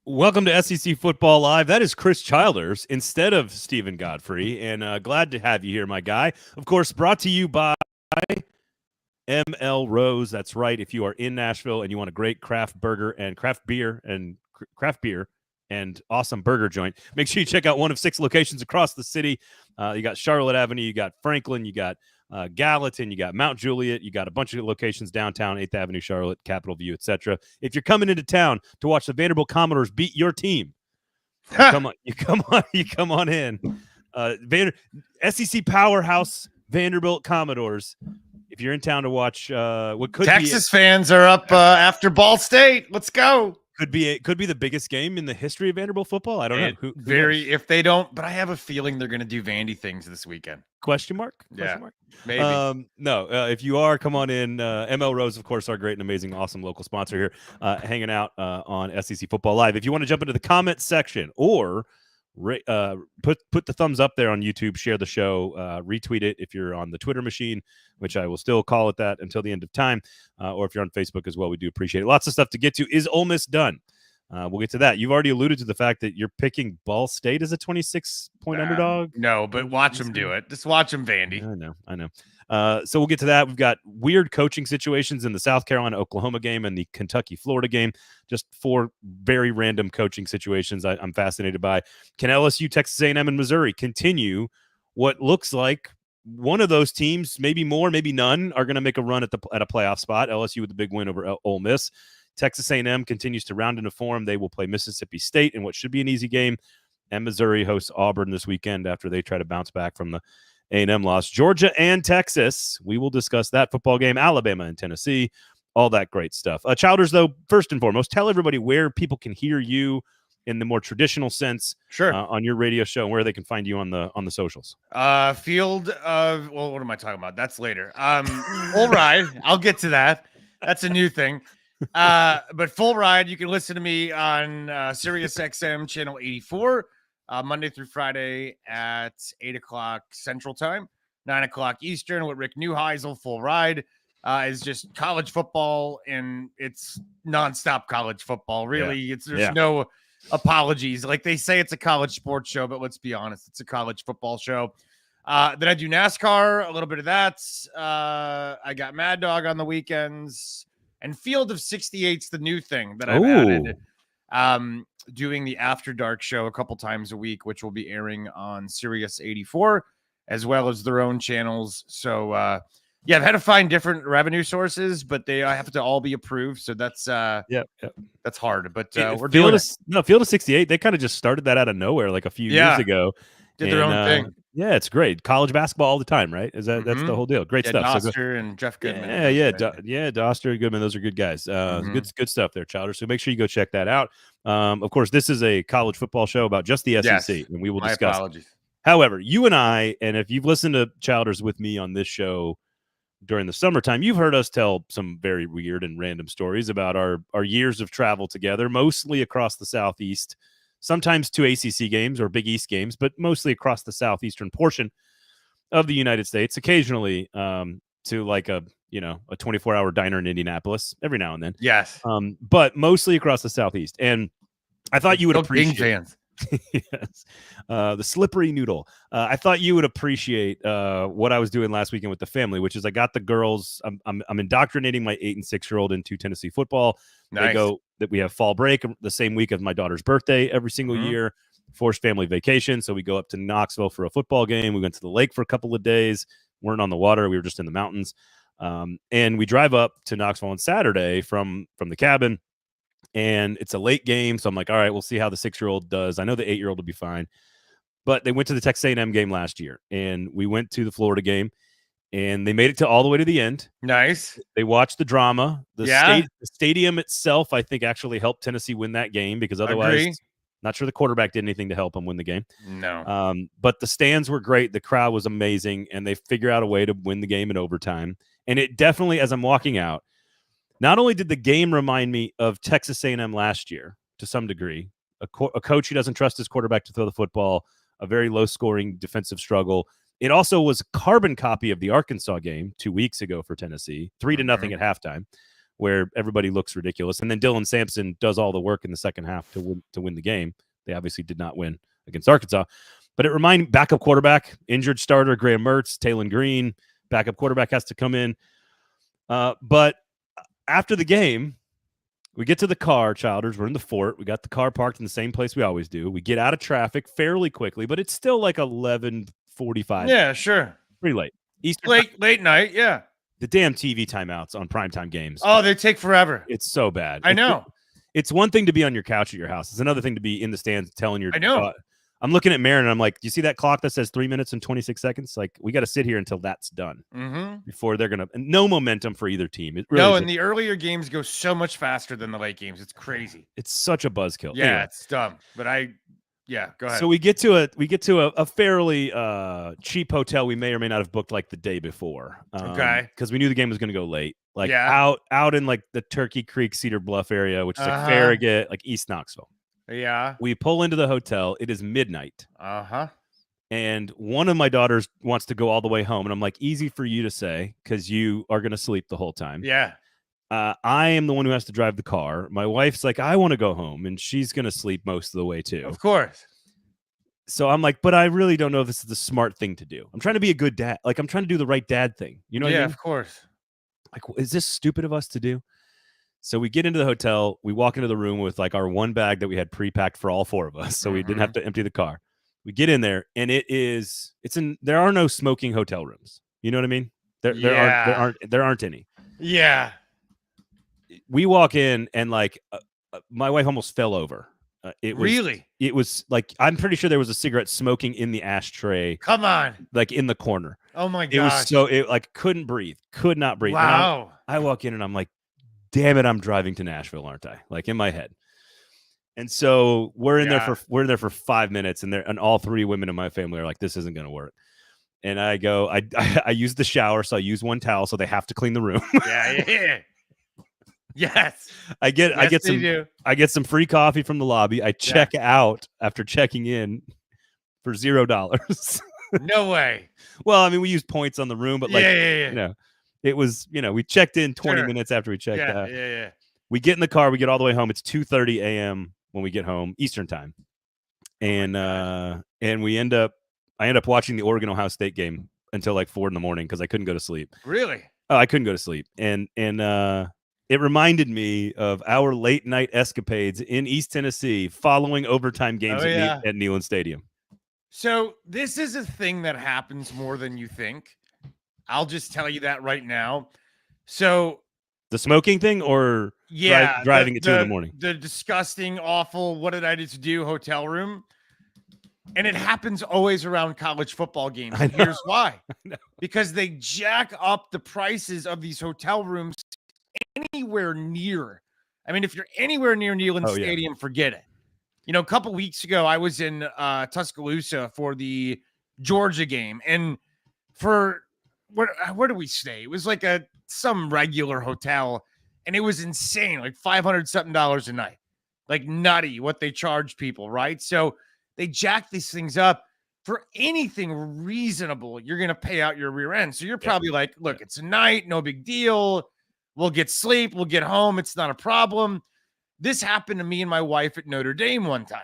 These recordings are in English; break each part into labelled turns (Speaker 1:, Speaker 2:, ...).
Speaker 1: Welcome to SEC Football Live. That is Chris Childers instead of Stephen Godfrey, and glad to have you here, my guy. Of course, brought to you by ML Rose. That's right. If you are in Nashville and you want a great craft beer and awesome burger joint, make sure you check out one of 6 locations across the city. You got Charlotte Avenue, you got Franklin, you got Gallatin, you got Mount Juliet, you got a bunch of locations downtown, 8th Avenue, Charlotte, Capitol View, etc. If you're coming into town to watch the Vanderbilt Commodores beat your team, you come on in. SEC powerhouse Vanderbilt Commodores. If you're in town to watch what could
Speaker 2: Texas fans are up after Ball State. Let's go.
Speaker 1: Could be the biggest game in the history of Vanderbilt football. I don't know. Who
Speaker 2: if they don't, but I have a feeling they're going to do Vandy things this weekend.
Speaker 1: Question mark?
Speaker 2: Maybe.
Speaker 1: No, if you are, come on in. ML Rose, of course, our great and amazing, awesome local sponsor here, hanging out on SEC Football Live. If you want to jump into the comment section or put the thumbs up there on YouTube, share the show, retweet it if you're on the Twitter machine, which I will still call it that until the end of time, or if you're on Facebook as well, we do appreciate it. Lots of stuff to get to. Is Ole Miss done? We'll get to that. You've already alluded to the fact that you're picking Ball State as a 26-point underdog.
Speaker 2: No, but watch them do it. Just watch them, Vandy.
Speaker 1: I know. So we'll get to that. We've got weird coaching situations in the South Carolina-Oklahoma game and the Kentucky-Florida game. Just 4 very random coaching situations I'm fascinated by. Can LSU, Texas A&M, and Missouri continue what looks like one of those teams, maybe more, maybe none, are going to make a run at a playoff spot? LSU with the big win over Ole Miss. Texas A&M continues to round into form. They will play Mississippi State in what should be an easy game. And Missouri hosts Auburn this weekend after they try to bounce back from the A&M loss. Georgia and Texas, we will discuss that football game. Alabama and Tennessee, all that great stuff. Childers, though, first and foremost, tell everybody where people can hear you in the more traditional sense, on your radio show, and where they can find you on the socials.
Speaker 2: Field of, well, what am I talking about? That's later. Full Ride, I'll get to that. That's a new thing. But Full Ride, you can listen to me on Sirius XM channel 84, Monday through Friday at 8 o'clock Central Time, 9 o'clock Eastern with Rick Neuheisel. Full Ride is just college football, and it's nonstop college football. Really, there's no apologies. Like they say, it's a college sports show, but let's be honest, it's a college football show. Then I do NASCAR, a little bit of that. I got Mad Dog on the weekends. And Field of 68's the new thing that I've added. Doing the After Dark show a couple times a week, which will be airing on Sirius 84, as well as their own channels. So, I've had to find different revenue sources, but they have to all be approved. So that's that's hard. But we're doing it.
Speaker 1: Field of 68. They kind of just started that out of nowhere, like a few years ago.
Speaker 2: Did their own thing.
Speaker 1: Yeah, it's great. College basketball all the time, right? That's the whole deal. Great stuff.
Speaker 2: Doster and Jeff Goodman.
Speaker 1: Doster and Goodman. Those are good guys. Good stuff there, Chowder. So make sure you go check that out. Of course, this is a college football show about just the SEC, and we will discuss.
Speaker 2: Apologies.
Speaker 1: However, you and I, and if you've listened to Chowders with me on this show during the summertime, you've heard us tell some very weird and random stories about our years of travel together, mostly across the Southeast. Sometimes to ACC games or Big East games, but mostly across the southeastern portion of the United States. Occasionally to like a 24-hour diner in Indianapolis every now and then.
Speaker 2: Yes.
Speaker 1: But mostly across the southeast. And I thought you would appreciate
Speaker 2: fans.
Speaker 1: Yes. The slippery noodle. I thought you would appreciate what I was doing last weekend with the family, which is I got the girls. I'm indoctrinating my 8 and 6-year-old into Tennessee football.
Speaker 2: Nice.
Speaker 1: That we have fall break the same week as my daughter's birthday every single year. Forced family vacation, so we go up to Knoxville for a football game. We went to the lake for a couple of days. Weren't on the water. We were just in the mountains. And we drive up to Knoxville on Saturday from the cabin. And it's a late game, so I'm like, all right, we'll see how the 6-year-old does. I know the 8-year-old will be fine. But they went to the Texas A&M game last year, and we went to the Florida game, and they made it all the way to the end.
Speaker 2: Nice.
Speaker 1: They watched the drama. The stadium itself, I think, actually helped Tennessee win that game because otherwise, not sure the quarterback did anything to help them win the game.
Speaker 2: No.
Speaker 1: But the stands were great. The crowd was amazing, and they figured out a way to win the game in overtime. And it definitely, as I'm walking out, not only did the game remind me of Texas A&M last year to some degree, a coach who doesn't trust his quarterback to throw the football, a very low-scoring defensive struggle. It also was a carbon copy of the Arkansas game 2 weeks ago for Tennessee, 3-0 at halftime, where everybody looks ridiculous. And then Dylan Sampson does all the work in the second half to win the game. They obviously did not win against Arkansas. But it reminded backup quarterback, injured starter, Graham Mertz, Talon Green, backup quarterback has to come in. But after the game, we get to the car, Childers. We're in the fort. We got the car parked in the same place we always do. We get out of traffic fairly quickly, but it's still like 11:45.
Speaker 2: Yeah, sure.
Speaker 1: Pretty late.
Speaker 2: Late night, yeah.
Speaker 1: The damn TV timeouts on primetime games.
Speaker 2: Oh, they take forever.
Speaker 1: It's so bad.
Speaker 2: I know.
Speaker 1: It's one thing to be on your couch at your house. It's another thing to be in the stands telling your.
Speaker 2: I know.
Speaker 1: I'm looking at Marin and I'm like, do you see that clock that says 3 minutes and 26 seconds? Like, we got to sit here until that's done before they're going to. No momentum for either team. It really
Speaker 2: and the earlier games go so much faster than the late games. It's crazy.
Speaker 1: It's such a buzzkill.
Speaker 2: Yeah,
Speaker 1: anyway.
Speaker 2: It's dumb. But go ahead.
Speaker 1: So we get to a fairly cheap hotel we may or may not have booked like the day before.
Speaker 2: Okay.
Speaker 1: Because we knew the game was going to go late. Like out in like the Turkey Creek, Cedar Bluff area, which is like Farragut, like East Knoxville.
Speaker 2: Yeah.
Speaker 1: We pull into the hotel. It is midnight.
Speaker 2: Uh-huh.
Speaker 1: And one of my daughters wants to go all the way home. And I'm like, easy for you to say because you are going to sleep the whole time.
Speaker 2: Yeah.
Speaker 1: I am the one who has to drive the car. My wife's like, I want to go home. And she's going to sleep most of the way too.
Speaker 2: Of course.
Speaker 1: So I'm like, but I really don't know if this is the smart thing to do. I'm trying to be a good dad. Like, I'm trying to do the right dad thing. You know what I mean?
Speaker 2: Of course.
Speaker 1: Like, is this stupid of us to do? So we get into the hotel. We walk into the room with like our one bag that we had pre-packed for all four of us. So we didn't have to empty the car. We get in there and there are no smoking hotel rooms. You know what I mean? There aren't any.
Speaker 2: Yeah.
Speaker 1: We walk in and like my wife almost fell over. It was like, I'm pretty sure there was a cigarette smoking in the ashtray.
Speaker 2: Come on.
Speaker 1: Like in the corner.
Speaker 2: Oh my God.
Speaker 1: It was it like couldn't breathe, could not breathe.
Speaker 2: Wow.
Speaker 1: I walk in and I'm like, damn it, I'm driving to Nashville, aren't I? Like in my head. And so we're in there for 5 minutes and all three women in my family are like, this isn't going to work. And I go, I use the shower. So I use one towel. So they have to clean the room.
Speaker 2: Yeah. Yes.
Speaker 1: I get some free coffee from the lobby. I check out after checking in for $0.
Speaker 2: No way.
Speaker 1: Well, I mean, we used points on the room, but you know, it was, you know, we checked in 20 minutes after we checked out.
Speaker 2: Yeah.
Speaker 1: We get in the car, we get all the way home. It's 2:30 a.m. when we get home, Eastern time. And I end up watching the Oregon Ohio State game until like 4 a.m. because I couldn't go to sleep.
Speaker 2: Really?
Speaker 1: Oh, I couldn't go to sleep. And it reminded me of our late night escapades in East Tennessee following overtime games at Neyland Stadium.
Speaker 2: So this is a thing that happens more than you think. I'll just tell you that right now. So
Speaker 1: the smoking thing or driving at 2 a.m?
Speaker 2: The disgusting, awful, what did I just do hotel room? And it happens always around college football games. And here's why. Because they jack up the prices of these hotel rooms anywhere near. I mean, if you're anywhere near Neyland Stadium, forget it. You know, a couple weeks ago, I was in Tuscaloosa for the Georgia game. And for where do we stay? It was like some regular hotel. And it was insane, like $500 something a night. Like nutty what they charge people, right? So they jack these things up for anything reasonable. You're going to pay out your rear end. So you're probably like, look, it's a night, no big deal. We'll get sleep. We'll get home. It's not a problem. This happened to me and my wife at Notre Dame one time.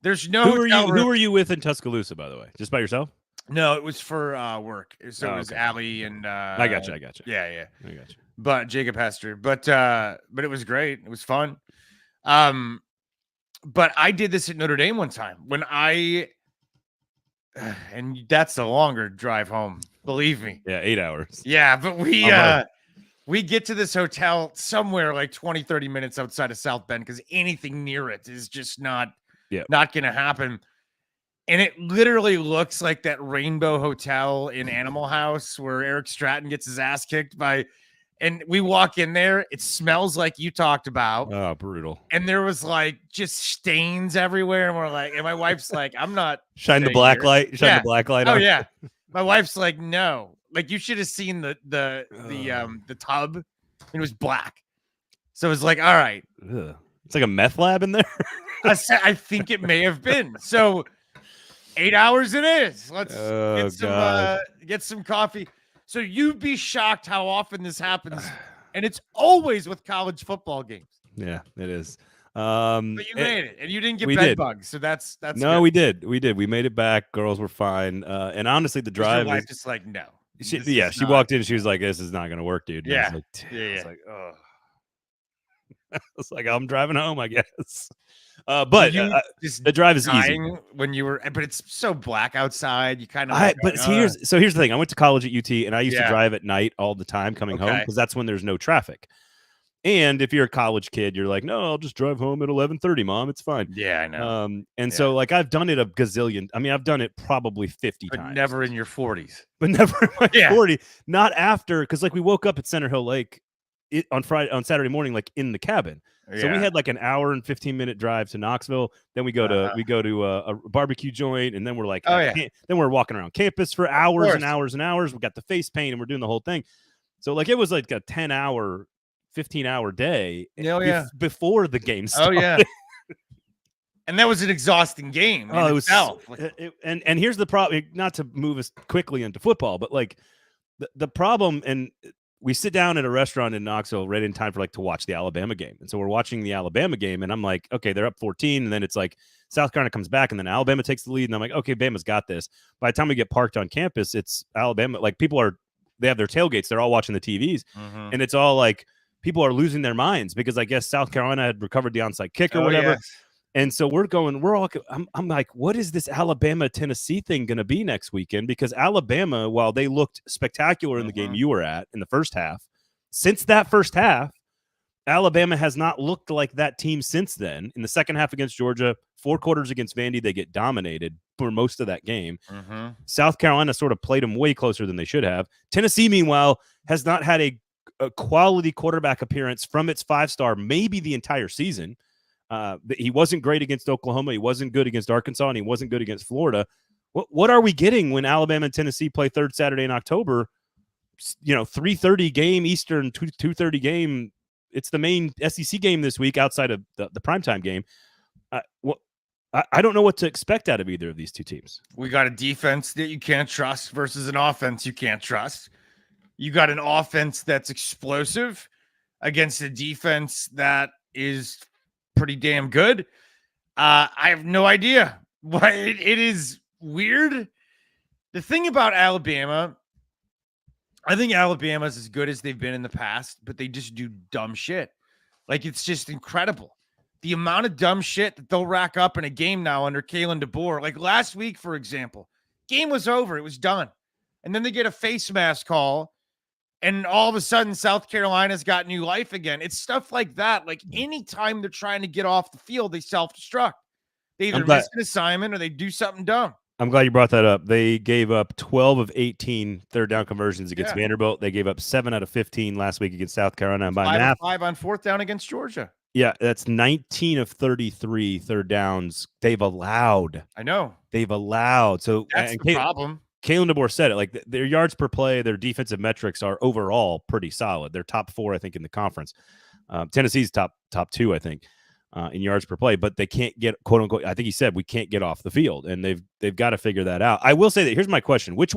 Speaker 2: There's no.
Speaker 1: Who were you with in Tuscaloosa, by the way? Just by yourself?
Speaker 2: No, it was for work. So it was Allie and.
Speaker 1: I got you.
Speaker 2: Yeah.
Speaker 1: I got you.
Speaker 2: But Jacob Hester. But it was great. It was fun. But I did this at Notre Dame one time when and that's the longer drive home. Believe me.
Speaker 1: Yeah, 8 hours.
Speaker 2: Yeah, but we get to this hotel somewhere like 20, 30 minutes outside of South Bend because anything near it is just not going to happen. And it literally looks like that Rainbow Hotel in Animal House where Eric Stratton gets his ass kicked by. And we walk in there. It smells like you talked about.
Speaker 1: Oh, brutal.
Speaker 2: And there was like just stains everywhere. And we're like, and my wife's like, I'm not.
Speaker 1: Shine the black light. The black light on.
Speaker 2: Oh, yeah. My wife's like, no. Like you should have seen the tub. It was black. So it was like, all right.
Speaker 1: Ugh. It's like a meth lab in there.
Speaker 2: I think it may have been. So 8 hours it is. Let's get some coffee. So you'd be shocked how often this happens And it's always with college football games.
Speaker 1: Yeah, it is.
Speaker 2: But you made it, and you didn't get
Speaker 1: we
Speaker 2: bed
Speaker 1: did.
Speaker 2: bugs, so that's
Speaker 1: No,
Speaker 2: good.
Speaker 1: we did. We made it back. Girls were fine. And honestly, the
Speaker 2: Was
Speaker 1: drive
Speaker 2: your wife
Speaker 1: is
Speaker 2: just like, no.
Speaker 1: she
Speaker 2: This is not-
Speaker 1: walked in and she was like, "This is not going to work, dude." And
Speaker 2: Yeah.
Speaker 1: I was like,
Speaker 2: Yeah.
Speaker 1: I was like, oh. I was like, I'm driving home, I guess. But
Speaker 2: you just
Speaker 1: the drive is easy.
Speaker 2: when you were, but it's so black outside. You kind of.
Speaker 1: But here's the thing. I went to college at UT, and I used to drive at night all the time coming home because that's when there's no traffic. And if you're a college kid, you're like, no, I'll just drive home at 11:30, Mom. It's fine.
Speaker 2: Yeah, I know.
Speaker 1: So like I've done it a gazillion. I mean, I've done it probably 50
Speaker 2: but
Speaker 1: times.
Speaker 2: Never in your 40s.
Speaker 1: But never in my 40. Not after, because like we woke up at Center Hill Lake on Saturday morning, like in the cabin. So we had like an hour and 15-minute drive to Knoxville. Then we go to a barbecue joint, and then we're like, then we're walking around campus for hours and hours and hours. We got the face paint, and we're doing the whole thing. So like it was like a 10-hour, 15-hour day before the game started.
Speaker 2: Oh yeah. And that was an exhausting game.
Speaker 1: It was and here's the problem. Not to move us quickly into football, but like the problem, and we sit down at a restaurant in Knoxville right in time for like to watch the Alabama game. And so we're watching the Alabama game, and I'm like, okay, they're up 14. And then it's like South Carolina comes back, and then Alabama takes the lead. And I'm like, okay, Bama's got this. By the time we get parked on campus, it's Alabama. Like they have their tailgates. They're all watching the TVs.
Speaker 2: Mm-hmm.
Speaker 1: And it's all like people are losing their minds because I guess South Carolina had recovered the onside kick or whatever. Yes. And so I'm like, what is this Alabama-Tennessee thing going to be next weekend? Because Alabama, while they looked spectacular in the game you were at in the first half, since that first half, Alabama has not looked like that team since then. In the second half against Georgia, 4 quarters against Vandy, they get dominated for most of that game.
Speaker 2: Mm-hmm.
Speaker 1: South Carolina sort of played them way closer than they should have. Tennessee, meanwhile, has not had a quality quarterback appearance from its 5-star maybe the entire season. He wasn't great against Oklahoma. He wasn't good against Arkansas, and he wasn't good against Florida. What are we getting when Alabama and Tennessee play third Saturday in October? 3:30 game Eastern, 2:30 game. It's the main SEC game this week outside of the primetime game. I don't know what to expect out of either of these two teams.
Speaker 2: We got a defense that you can't trust versus an offense you can't trust. You got an offense that's explosive against a defense that is pretty damn good. I have no idea why it is weird. The thing about Alabama, I think Alabama's as good as they've been in the past, but they just do dumb shit. Like, it's just incredible. The amount of dumb shit that they'll rack up in a game now under Kalen DeBoer. Like last week, for example, game was over. It was done. And then they get a face mask call, and all of a sudden, South Carolina's got new life again. It's stuff like that. Like anytime they're trying to get off the field, they self-destruct. They either miss an assignment or they do something dumb.
Speaker 1: I'm glad you brought that up. They gave up 12 of 18 third down conversions against Vanderbilt. They gave up 7 out of 15 last week against South Carolina. And by math,
Speaker 2: 5 on fourth down against Georgia.
Speaker 1: Yeah, that's 19 of 33 third downs they've allowed.
Speaker 2: I know.
Speaker 1: They've allowed. So
Speaker 2: that's the problem.
Speaker 1: Kalen DeBoer said it. Like their yards per play, their defensive metrics are overall pretty solid. They're top 4, I think, in the conference. Tennessee's top 2, I think, in yards per play. But they can't get, quote unquote. I think he said we can't get off the field, and they've got to figure that out. I will say that here's my question: which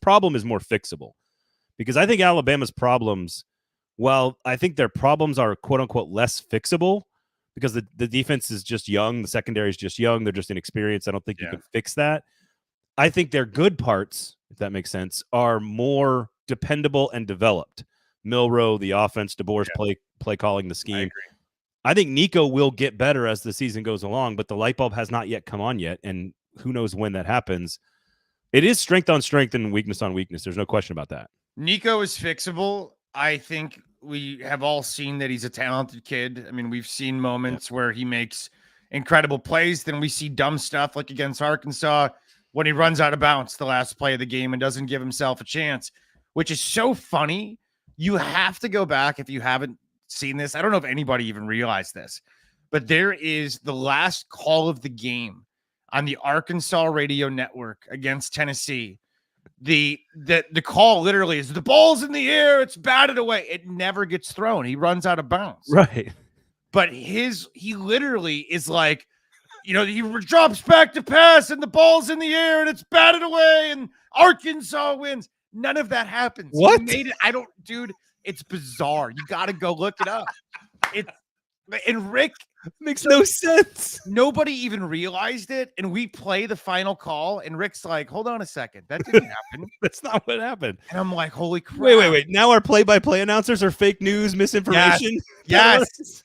Speaker 1: problem is more fixable? Because I think Alabama's problems, well, I think their problems are quote unquote less fixable because the defense is just young, the secondary is just young, they're just inexperienced. I don't think you can fix that. I think their good parts, if that makes sense, are more dependable and developed. Milroe, the offense, DeBoer's play calling, the scheme. I think Nico will get better as the season goes along, but the light bulb has not yet come on yet, and who knows when that happens. It is strength on strength and weakness on weakness. There's no question about that.
Speaker 2: Nico is fixable. I think we have all seen that he's a talented kid. I mean, we've seen moments where he makes incredible plays. Then we see dumb stuff like against Arkansas when he runs out of bounds the last play of the game and doesn't give himself a chance, which is so funny. You have to go back if you haven't seen this. I don't know if anybody even realized this, but there is the last call of the game on the Arkansas radio network against Tennessee. The call literally is the ball's in the air. It's batted away. It never gets thrown. He runs out of bounds.
Speaker 1: Right.
Speaker 2: But he literally is like, he drops back to pass and the ball's in the air and it's batted away and Arkansas wins. None of that happens.
Speaker 1: What?
Speaker 2: He made it. It's bizarre. You got to go look it up. And Rick
Speaker 1: makes no sense.
Speaker 2: Nobody even realized it. And we play the final call, and Rick's like, hold on a second. That didn't happen.
Speaker 1: That's not what happened.
Speaker 2: And I'm like, holy crap.
Speaker 1: Wait. Now our play-by-play announcers are fake news, misinformation.
Speaker 2: Yes.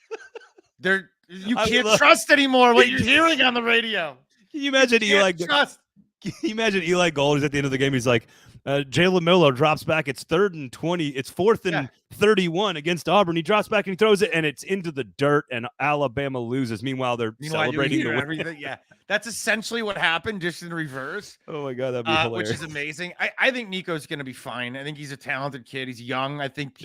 Speaker 2: You can't trust anymore what you're hearing on the radio.
Speaker 1: Can you imagine Eli? Can you imagine Eli Gold is at the end of the game? He's like, Jalen Miller drops back. It's 3rd and 20. It's 4th and 31 against Auburn. He drops back and he throws it, and it's into the dirt, and Alabama loses. Meanwhile, they're celebrating the
Speaker 2: everything. Yeah, that's essentially what happened, just in reverse.
Speaker 1: Oh my God, that'd be hilarious.
Speaker 2: Which is amazing. I think Nico's going to be fine. I think he's a talented kid. He's young. I think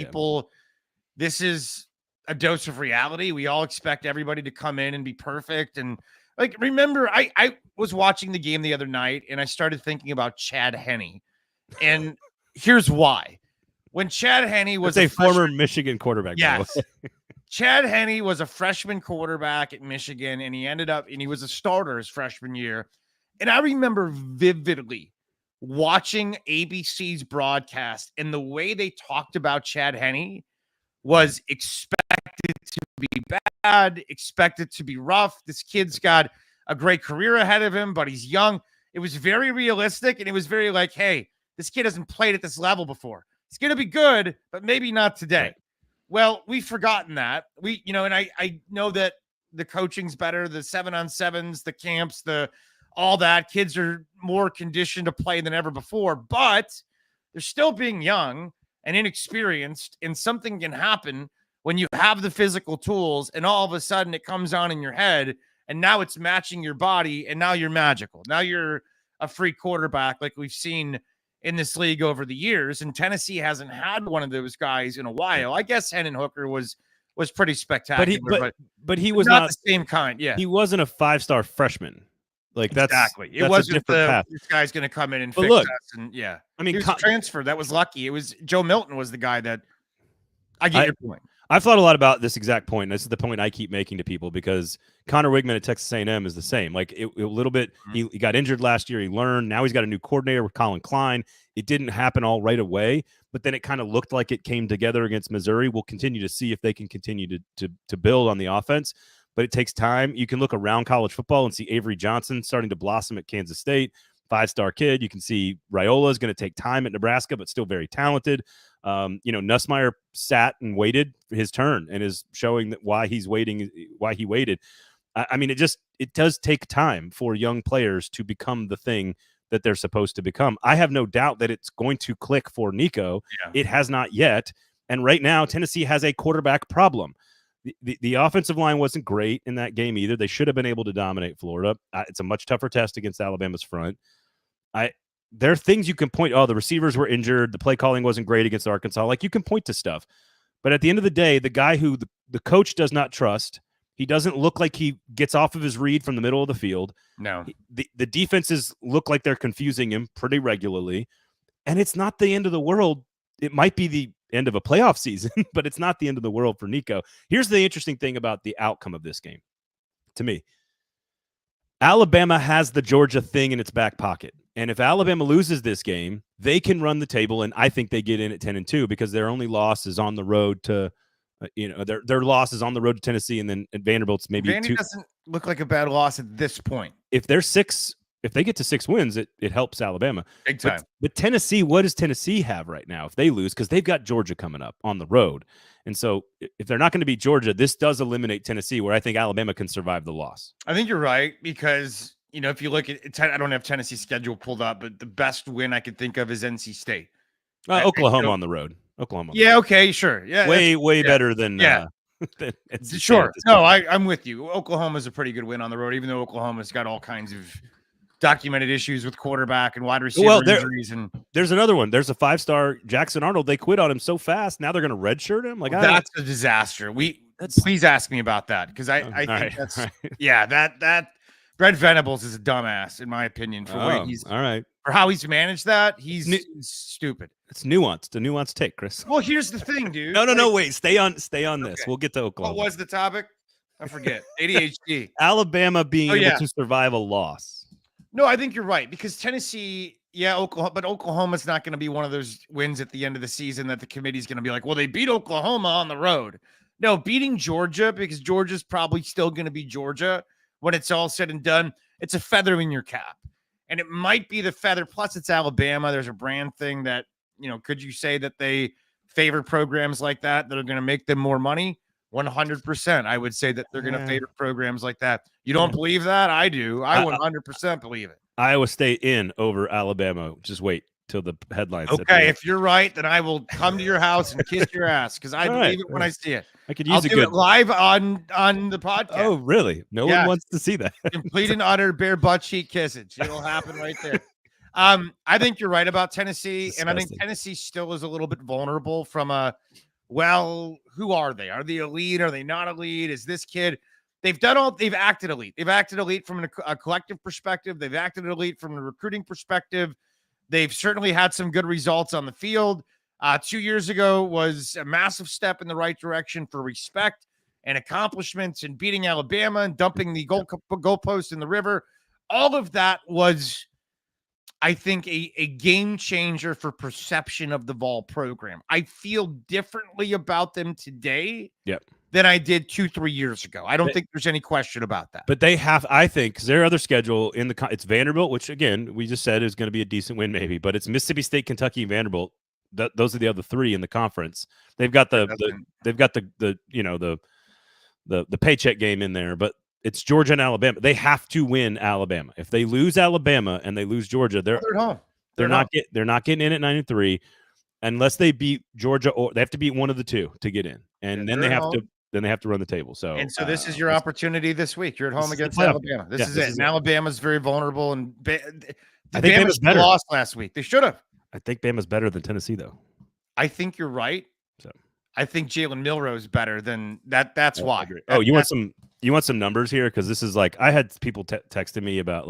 Speaker 2: this is a dose of reality. We all expect everybody to come in and be perfect. And like, remember, I was watching the game the other night, and I started thinking about Chad Henne. And here's why. When Chad Henne was
Speaker 1: a former Michigan quarterback.
Speaker 2: Yes. Chad Henne was a freshman quarterback at Michigan, and he was a starter his freshman year. And I remember vividly watching ABC's broadcast, and the way they talked about Chad Henne was expected to be bad, expected to be rough. This kid's got a great career ahead of him, but he's young. It was very realistic, and it was very like, hey, this kid hasn't played at this level before. It's going to be good, but maybe not today. Right. Well, we've forgotten that. And I know that the coaching's better, the 7-on-7s, the camps, all that. Kids are more conditioned to play than ever before, but they're still being young and inexperienced, and something can happen when you have the physical tools, and all of a sudden it comes on in your head, and now it's matching your body, and now you're magical. Now you're a free quarterback like we've seen in this league over the years, and Tennessee hasn't had one of those guys in a while. I guess Hendon Hooker was pretty spectacular,
Speaker 1: but he was
Speaker 2: not the same kind. Yeah,
Speaker 1: he wasn't a 5-star freshman. Like that's
Speaker 2: exactly. It
Speaker 1: that's
Speaker 2: wasn't this guy's going to come in and fix us. And yeah,
Speaker 1: I mean,
Speaker 2: he was transferred. That was lucky. It was Joe Milton was the guy that. I get your point.
Speaker 1: I've thought a lot about this exact point. And this is the point I keep making to people, because Connor Wigman at Texas A&M is the same. Like a little bit, he got injured last year. He learned. Now he's got a new coordinator with Colin Klein. It didn't happen all right away, but then it kind of looked like it came together against Missouri. We'll continue to see if they can continue to build on the offense, but it takes time. You can look around college football and see Avery Johnson starting to blossom at Kansas State, 5-star kid. You can see Raiola is going to take time at Nebraska, but still very talented. Nussmeier sat and waited for his turn and is showing that why he waited. I mean, it does take time for young players to become the thing that they're supposed to become. I have no doubt that it's going to click for Nico. Yeah. It has not yet. And right now, Tennessee has a quarterback problem. The offensive line wasn't great in that game either. They should have been able to dominate Florida. It's a much tougher test against Alabama's front. There are things you can point. Oh, the receivers were injured. The play calling wasn't great against Arkansas. Like, you can point to stuff. But at the end of the day, the guy who the coach does not trust, he doesn't look like he gets off of his read from the middle of the field.
Speaker 2: No.
Speaker 1: The defenses look like they're confusing him pretty regularly. And it's not the end of the world. It might be the end of a playoff season, but it's not the end of the world for Nico. Here's the interesting thing about the outcome of this game. To me, Alabama has the Georgia thing in its back pocket. And if Alabama loses this game, they can run the table, and I think they get in at 10-2 because their only loss is on the road to, their loss is on the road to Tennessee, and then at Vanderbilt's maybe
Speaker 2: Vandy doesn't look like a bad loss at this point.
Speaker 1: If they get to 6 wins, it helps Alabama.
Speaker 2: Big time.
Speaker 1: But Tennessee, what does Tennessee have right now if they lose? Because they've got Georgia coming up on the road. And so if they're not going to beat Georgia, this does eliminate Tennessee, where I think Alabama can survive the loss.
Speaker 2: I think you're right, because if you look at I don't have Tennessee's schedule pulled up, but the best win I could think of is NC State.
Speaker 1: Oklahoma on the road. Oklahoma.
Speaker 2: Yeah. Okay. Sure. Yeah.
Speaker 1: Way better than.
Speaker 2: Yeah.
Speaker 1: Than
Speaker 2: sure. No, I'm with you. Oklahoma's a pretty good win on the road, even though Oklahoma's got all kinds of documented issues with quarterback and wide receiver injuries. And
Speaker 1: there's another one. There's a 5-star Jackson Arnold. They quit on him so fast. Now they're going to redshirt him.
Speaker 2: That's a disaster. Please ask me about that, because I think that's that. Brett Venables is a dumbass, in my opinion, for how he's managed that. He's stupid.
Speaker 1: It's nuanced. A nuanced take, Chris.
Speaker 2: Well, here's the thing, dude.
Speaker 1: No, wait. Stay on this. We'll get to Oklahoma.
Speaker 2: What was the topic? I forget. ADHD.
Speaker 1: Alabama being able to survive a loss.
Speaker 2: No, I think you're right, because Tennessee, Yeah, Oklahoma, but Oklahoma's not going to be one of those wins at the end of the season that the committee's going to be like, well, they beat Oklahoma on the road. No, beating Georgia, because Georgia's probably still going to be Georgia when it's all said and done. It's a feather in your cap. And it might be the feather. Plus, it's Alabama. There's a brand thing that, could you say that they favor programs like that are going to make them more money? 100%. I would say that they're going to favor programs like that. You don't believe that? I do. I 100% believe it.
Speaker 1: Iowa State in over Alabama. Just wait till the headlines.
Speaker 2: Okay, if you're right, then I will come to your house and kiss your ass because I believe it when I see it.
Speaker 1: I could use
Speaker 2: it live on the podcast.
Speaker 1: Oh, really? No one wants to see that.
Speaker 2: Complete and utter bare butt cheek kissage. It'll happen right there. I think you're right about Tennessee, and I think Tennessee still is a little bit vulnerable from who are they? Are they elite? Are they not elite? Is this kid? They've acted elite. They've acted elite from a collective perspective. They've acted elite from a recruiting perspective. They've certainly had some good results on the field. 2 years ago was a massive step in the right direction for respect and accomplishments and beating Alabama and dumping the goalpost in the river. All of that was, I think, a game changer for perception of the Vol program. I feel differently about them today than I did 2-3 years ago. I don't think there's any question about that.
Speaker 1: But they have, I think, because their other schedule it's Vanderbilt, which again we just said is going to be a decent win, maybe. But it's Mississippi State, Kentucky, and Vanderbilt. Those are the other three in the conference. They've got the paycheck game in there, but it's Georgia and Alabama. They have to win Alabama. If they lose Alabama and they lose Georgia, they're
Speaker 2: at home.
Speaker 1: They're not getting in at 9-3 unless they beat Georgia, or they have to beat one of the two to get in, and then they have to run the table. So
Speaker 2: this is your opportunity this week. You're at home against Alabama. This is it. And Alabama's very vulnerable, and I think Bama's better. Lost last week. They should have.
Speaker 1: I think Bama's better than Tennessee, though.
Speaker 2: I think you're right. So I think Jalen Milroe is better than that. That's why.
Speaker 1: You want some numbers here, because this is like, I had people texting me about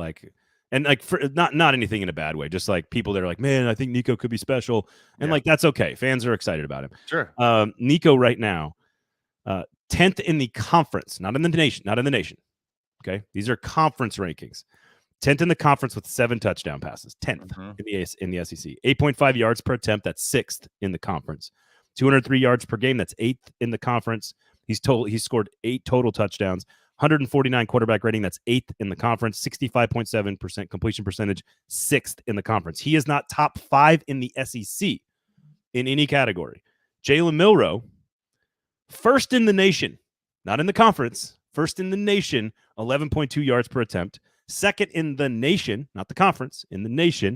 Speaker 1: for not anything in a bad way, just like people that are like, man, I think Nico could be special, and that's okay. Fans are excited about him.
Speaker 2: Sure.
Speaker 1: Nico right now, 10th in the conference, not in the nation. Okay, these are conference rankings. 10th in the conference with 7 touchdown passes. 10th in the SEC. 8.5 yards per attempt. That's 6th in the conference. 203 yards per game. That's 8th in the conference. He's scored 8 total touchdowns. 149 quarterback rating. That's 8th in the conference. 65.7% completion percentage. 6th in the conference. He is not top 5 in the SEC in any category. Jalen Milroe, first in the nation, not in the conference. First in the nation, 11.2 yards per attempt. Second in the nation, not the conference, in the nation,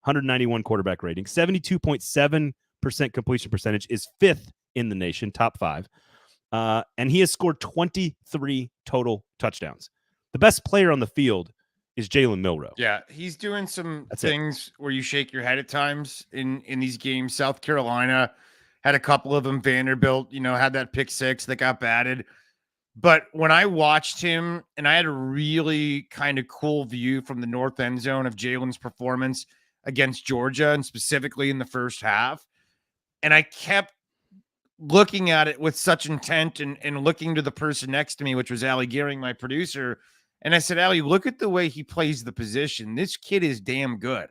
Speaker 1: 191 quarterback rating. 72.7% completion percentage, is 5th in the nation, top 5. And he has scored 23 total touchdowns. The best player on the field is Jalen Milroe.
Speaker 2: Yeah, he's doing some things where you shake your head at times in these games. South Carolina had a couple of them. Vanderbilt, had that pick 6 that got batted. But when I watched him, and I had a really kind of cool view from the north end zone of Jalen's performance against Georgia, and specifically in the first half, and I kept looking at it with such intent and looking to the person next to me, which was Allie Gearing, my producer. And I said, Allie, look at the way he plays the position. This kid is damn good.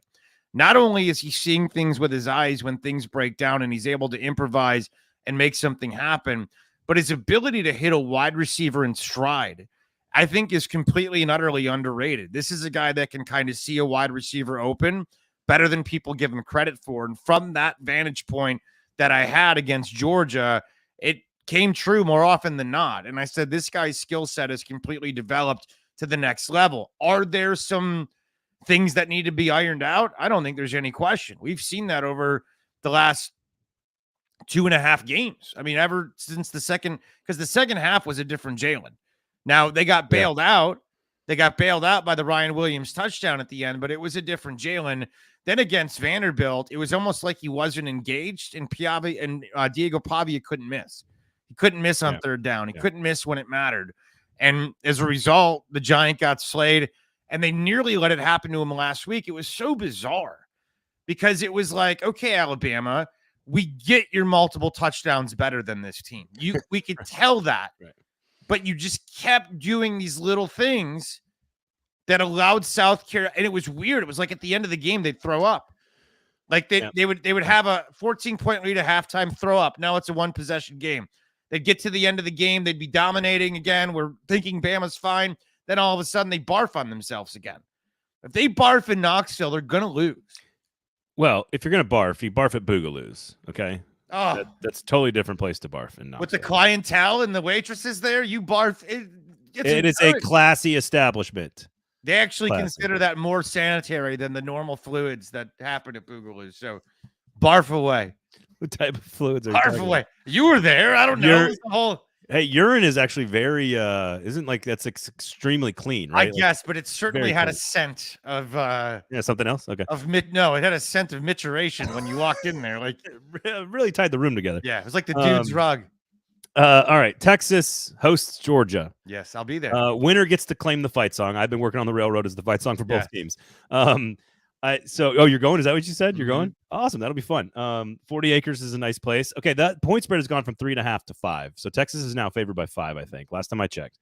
Speaker 2: Not only is he seeing things with his eyes when things break down and he's able to improvise and make something happen, but his ability to hit a wide receiver in stride, I think, is completely and utterly underrated. This is a guy that can kind of see a wide receiver open better than people give him credit for. And from that vantage point that I had against Georgia, it came true more often than not. And I said, this guy's skill set is completely developed to the next level. Are there some things that need to be ironed out? I don't think there's any question. We've seen that over the last 2.5 games. I mean, ever since the second half was a different Jalen. Now they got bailed out. They got bailed out by the Ryan Williams touchdown at the end, but it was a different Jalen. Then against Vanderbilt, it was almost like he wasn't engaged, and Diego Pavia couldn't miss. He couldn't miss on third down. He couldn't miss when it mattered. And as a result, the Giant got slayed, and they nearly let it happen to him last week. It was so bizarre because it was like, okay, Alabama, we get your multiple touchdowns better than this team. We could tell that, but you just kept doing these little things that allowed South Carolina, and it was weird. It was like at the end of the game, they'd throw up. Like they would have a 14-point lead at halftime, throw up. Now it's a 1-possession game. They'd get to the end of the game, they'd be dominating again. We're thinking Bama's fine. Then all of a sudden they barf on themselves again. If they barf in Knoxville, they're gonna lose.
Speaker 1: Well, if you're gonna barf, you barf at Boogaloo's. Okay.
Speaker 2: Oh,
Speaker 1: that's a totally different place to barf in Knoxville.
Speaker 2: With the clientele and the waitresses there, you barf.
Speaker 1: It is a classy establishment.
Speaker 2: They actually consider that more sanitary than the normal fluids that happen at Boogaloo. So barf away.
Speaker 1: What type of fluids are
Speaker 2: barf away? You were there. I don't know.
Speaker 1: Hey, urine is actually very isn't like that's extremely clean, right?
Speaker 2: I guess, but it certainly had a scent of
Speaker 1: something else. Okay.
Speaker 2: No, it had a scent of maturation when you walked in there. Like
Speaker 1: it really tied the room together.
Speaker 2: Yeah, it was like the dude's rug.
Speaker 1: All right, Texas hosts Georgia.
Speaker 2: Yes, I'll be there.
Speaker 1: Winner gets to claim the fight song. I've been working on the railroad as the fight song for both teams. You're going? Is that what you said? You're going? Awesome. That'll be fun. 40 acres is a nice place. Okay, that point spread has gone from 3.5 to 5. So Texas is now favored by 5, I think. Last time I checked.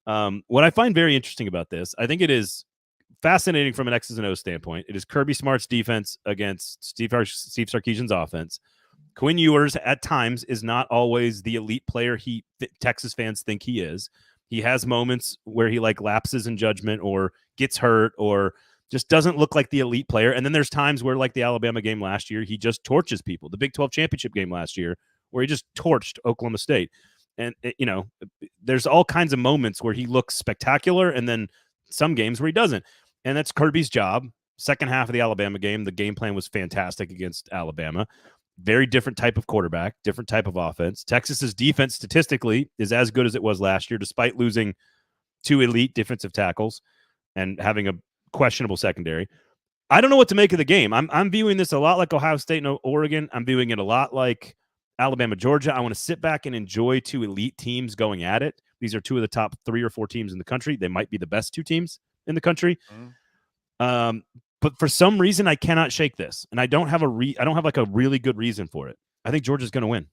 Speaker 1: What I find very interesting about this, I think it is fascinating from an X's and O's standpoint. It is Kirby Smart's defense against Steve Sarkisian's offense. Quinn Ewers at times is not always the elite player Texas fans think he is. He has moments where he like lapses in judgment or gets hurt or just doesn't look like the elite player. And then there's times where, like the Alabama game last year, he just torches people. The Big 12 championship game last year where he just torched Oklahoma State. And, there's all kinds of moments where he looks spectacular and then some games where he doesn't. And that's Kirby's job. Second half of the Alabama game, the game plan was fantastic against Alabama. Very different type of quarterback, different type of offense. Texas's defense statistically is as good as it was last year, despite losing 2 elite defensive tackles and having a questionable secondary. I don't know what to make of the game. I'm viewing this a lot like Ohio State and Oregon. I'm viewing it a lot like Alabama, Georgia. I want to sit back and enjoy 2 elite teams going at it. These are 2 of the top 3 or 4 teams in the country. They might be the best 2 teams in the country. But for some reason, I cannot shake this, and I don't have like a really good reason for it. I think Georgia's going to win.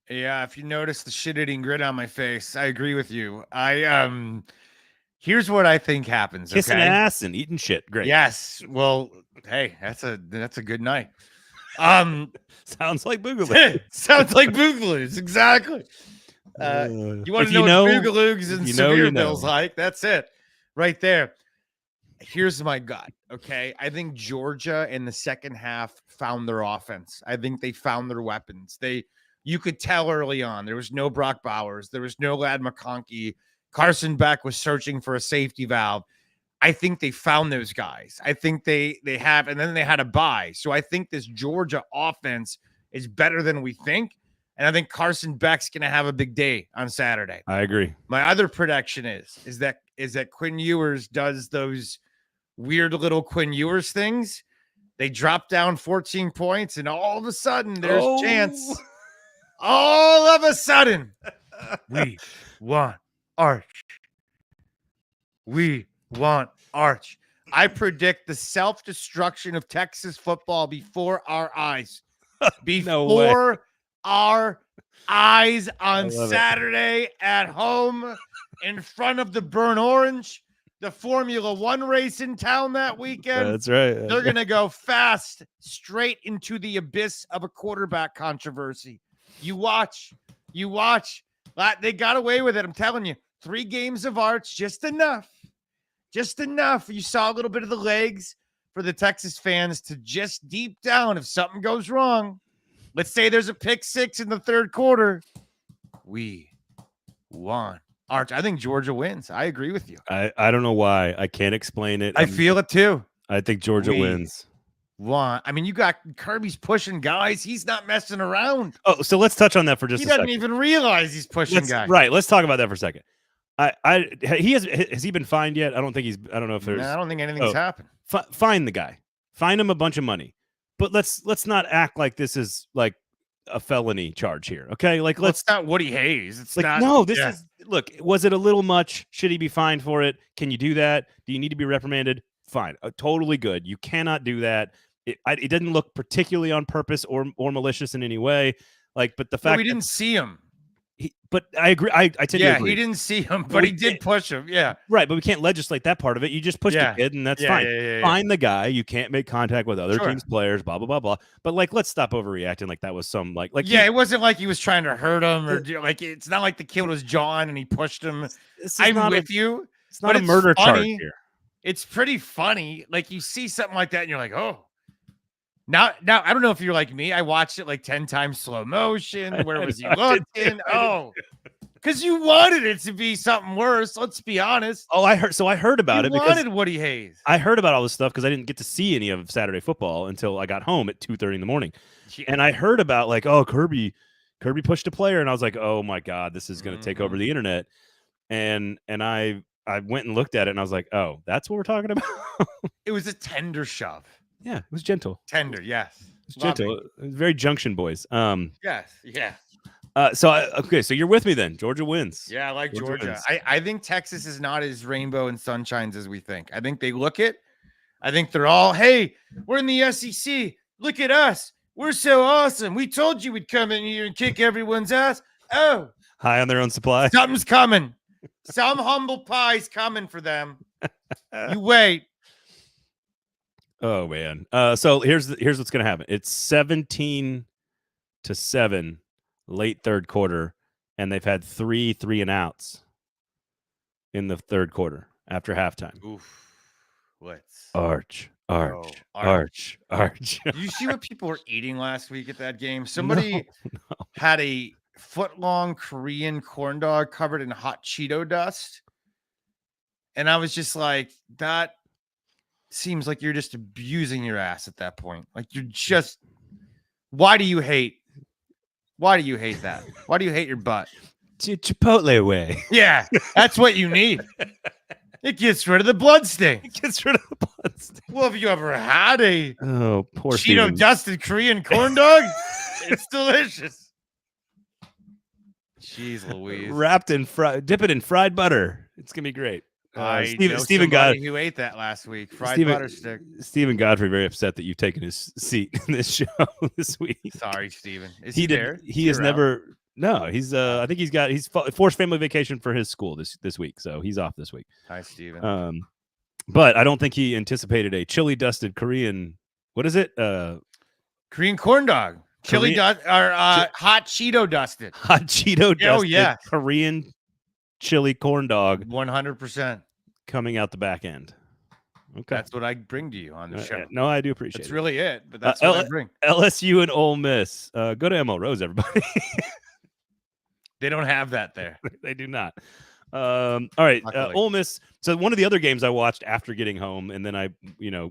Speaker 2: Yeah, if you notice the shit-eating grin on my face, I agree with you. Here's what I think happens.
Speaker 1: Kissing ass and eating shit. Great.
Speaker 2: Yes. Well, hey, that's a good night.
Speaker 1: Sounds like Boogaloo.
Speaker 2: Sounds like Boogaloo's. Exactly. You want to know what Boogaloo's and Sevierville's like? That's it, right there. Here's my gut. Okay, I think Georgia in the second half found their offense. I think they found their weapons. You could tell early on there was no Brock Bowers, there was no Lad McConkey. Carson Beck was searching for a safety valve. I think they found those guys. I think they have, and then they had a bye. So I think this Georgia offense is better than we think. And I think Carson Beck's going to have a big day on Saturday.
Speaker 1: I agree.
Speaker 2: My other prediction is that Quinn Ewers does those weird little Quinn Ewers things. They drop down 14 points, and all of a sudden there's a chance. All of a sudden, we want Arch. We want Arch. I predict the self-destruction of Texas football before our eyes. Before our eyes on Saturday at home in front of the Burnt Orange. The Formula One race in town that weekend.
Speaker 1: That's right.
Speaker 2: They're going to go fast straight into the abyss of a quarterback controversy. You watch. They got away with it. I'm telling you, 3 games of Arch, just enough. Just enough. You saw a little bit of the legs for the Texas fans to just deep down, if something goes wrong, let's say there's a pick 6 in the third quarter, we want Arch. I think Georgia wins. I agree with you.
Speaker 1: I don't know why. I can't explain it.
Speaker 2: I feel it too.
Speaker 1: I think Georgia wins.
Speaker 2: You got Kirby's pushing guys. He's not messing around.
Speaker 1: Oh, so let's touch on that for just a second.
Speaker 2: He doesn't even realize he's pushing guys.
Speaker 1: Right. Let's talk about that for a second. Has he been fined yet? I don't know if there's.
Speaker 2: I don't think anything's happened.
Speaker 1: Fine the guy. Fine him a bunch of money. But let's not act like this is like a felony charge here. Okay. Like
Speaker 2: it's not Woody Hayes. It's
Speaker 1: like,
Speaker 2: not.
Speaker 1: No, this is, look, was it a little much? Should he be fined for it? Can you do that? Do you need to be reprimanded? Fine. Totally good. You cannot do that. It didn't look particularly on purpose or malicious in any way. Like, but the fact
Speaker 2: we didn't see him.
Speaker 1: But I agree. I tend to agree.
Speaker 2: He didn't see him, but he did push him. Yeah.
Speaker 1: Right, but we can't legislate that part of it. You just pushed a kid, and that's fine. Find the guy. You can't make contact with other teams' players, blah, blah, blah, blah. But, let's stop overreacting like that was some,
Speaker 2: it wasn't like he was trying to hurt him or, it's not like the kid was jawing and he pushed him. I'm with you.
Speaker 1: It's not a murder charge here.
Speaker 2: It's pretty funny. Like, you see something like that, and you're like, oh. Now, I don't know if you're like me. I watched it like 10 times slow motion. Where was he looking? Oh, because you wanted it to be something worse. Let's be honest.
Speaker 1: Oh, I heard about it.
Speaker 2: You wanted Woody Hayes.
Speaker 1: I heard about all this stuff because I didn't get to see any of Saturday football until I got home at 2:30 in the morning. Yeah. And I heard about Kirby pushed a player, and I was like, oh my God, this is going to take over the internet. And I went and looked at it, and I was like, oh, that's what we're talking about.
Speaker 2: It was a tender shove.
Speaker 1: Yeah, it was gentle.
Speaker 2: Tender, yes.
Speaker 1: It's gentle. It was very Junction Boys.
Speaker 2: Yes, yeah.
Speaker 1: So you're with me then. Georgia wins.
Speaker 2: Yeah, I like Georgia. I think Texas is not as rainbow and sunshines as we think. I think they look it. I think they're all, hey, we're in the SEC. Look at us. We're so awesome. We told you we'd come in here and kick everyone's ass. Oh.
Speaker 1: High on their own supply.
Speaker 2: Something's coming. Some humble pie's coming for them. You wait.
Speaker 1: Oh man. So here's what's gonna happen. It's 17-7 late third quarter, and they've had 3 3-and-outs in the third quarter after halftime.
Speaker 2: Oof. Let's
Speaker 1: arch. Do
Speaker 2: you see what people were eating last week at that game? Somebody had a foot-long Korean corn dog covered in hot Cheeto dust. And I was just like, that seems like you're just abusing your ass at that point. Like, you're just, why do you hate that? Why do you hate your butt?
Speaker 1: Chipotle way.
Speaker 2: Yeah, that's what you need. It gets rid of the blood stain. Well, have you ever had a
Speaker 1: poor
Speaker 2: Cheeto dusted Korean corn dog? It's delicious. Jeez Louise.
Speaker 1: Wrapped in dip it in fried butter. It's gonna be great.
Speaker 2: Stephen Godfrey, who ate that last week. Fried butter stick.
Speaker 1: Stephen Godfrey very upset that you've taken his seat in this show this week.
Speaker 2: Sorry, Stephen. Is he there?
Speaker 1: He has never. No, he's. I think he's forced family vacation for his school this week, so he's off this week.
Speaker 2: Hi, Stephen.
Speaker 1: But I don't think he anticipated a chili dusted Korean. What is it?
Speaker 2: Korean corn dog. Chili dust or hot Cheeto dusted.
Speaker 1: Hot Cheeto dusted.
Speaker 2: Oh yeah.
Speaker 1: Korean chili corn dog.
Speaker 2: 100%.
Speaker 1: Coming out the back end. Okay.
Speaker 2: That's what I bring to you on the show.
Speaker 1: No, I do appreciate it.
Speaker 2: That's really it, but that's what I bring.
Speaker 1: LSU and Ole Miss. Go to ML Rose, everybody.
Speaker 2: They don't have that there.
Speaker 1: They do not. All right. Ole Miss. So one of the other games I watched after getting home, and then I,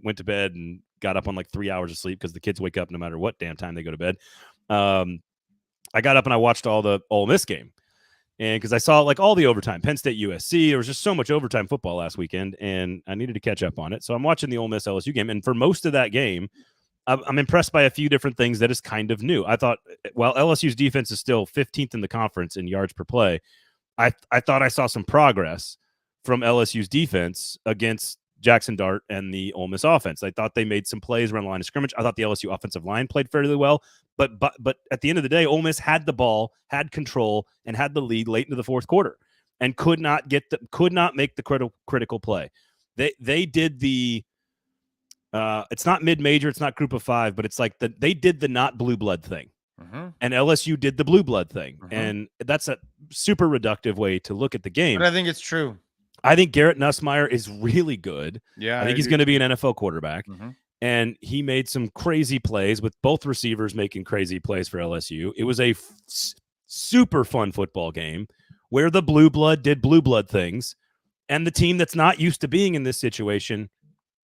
Speaker 1: went to bed and got up on like 3 hours of sleep because the kids wake up no matter what damn time they go to bed. I got up and I watched all the Ole Miss game. And because I saw like all the overtime, Penn State, USC, there was just so much overtime football last weekend, and I needed to catch up on it. So I'm watching the Ole Miss LSU game, and for most of that game, I'm impressed by a few different things that is kind of new. I thought, while LSU's defense is still 15th in the conference in yards per play, I thought I saw some progress from LSU's defense against Jackson Dart and the Ole Miss offense. I thought they made some plays around the line of scrimmage. I thought the LSU offensive line played fairly well. But at the end of the day, Ole Miss had the ball, had control, and had the lead late into the fourth quarter, and could not make the critical play. They did the it's not mid-major, it's not group of five, but it's like they did the not blue blood thing, and LSU did the blue blood thing, and that's a super reductive way to look at the game.
Speaker 2: But I think it's true.
Speaker 1: I think Garrett Nussmeier is really good.
Speaker 2: Yeah,
Speaker 1: I think he's going to be an NFL quarterback. And he made some crazy plays with both receivers making crazy plays for LSU. It was a super fun football game where the blue blood did blue blood things. And the team that's not used to being in this situation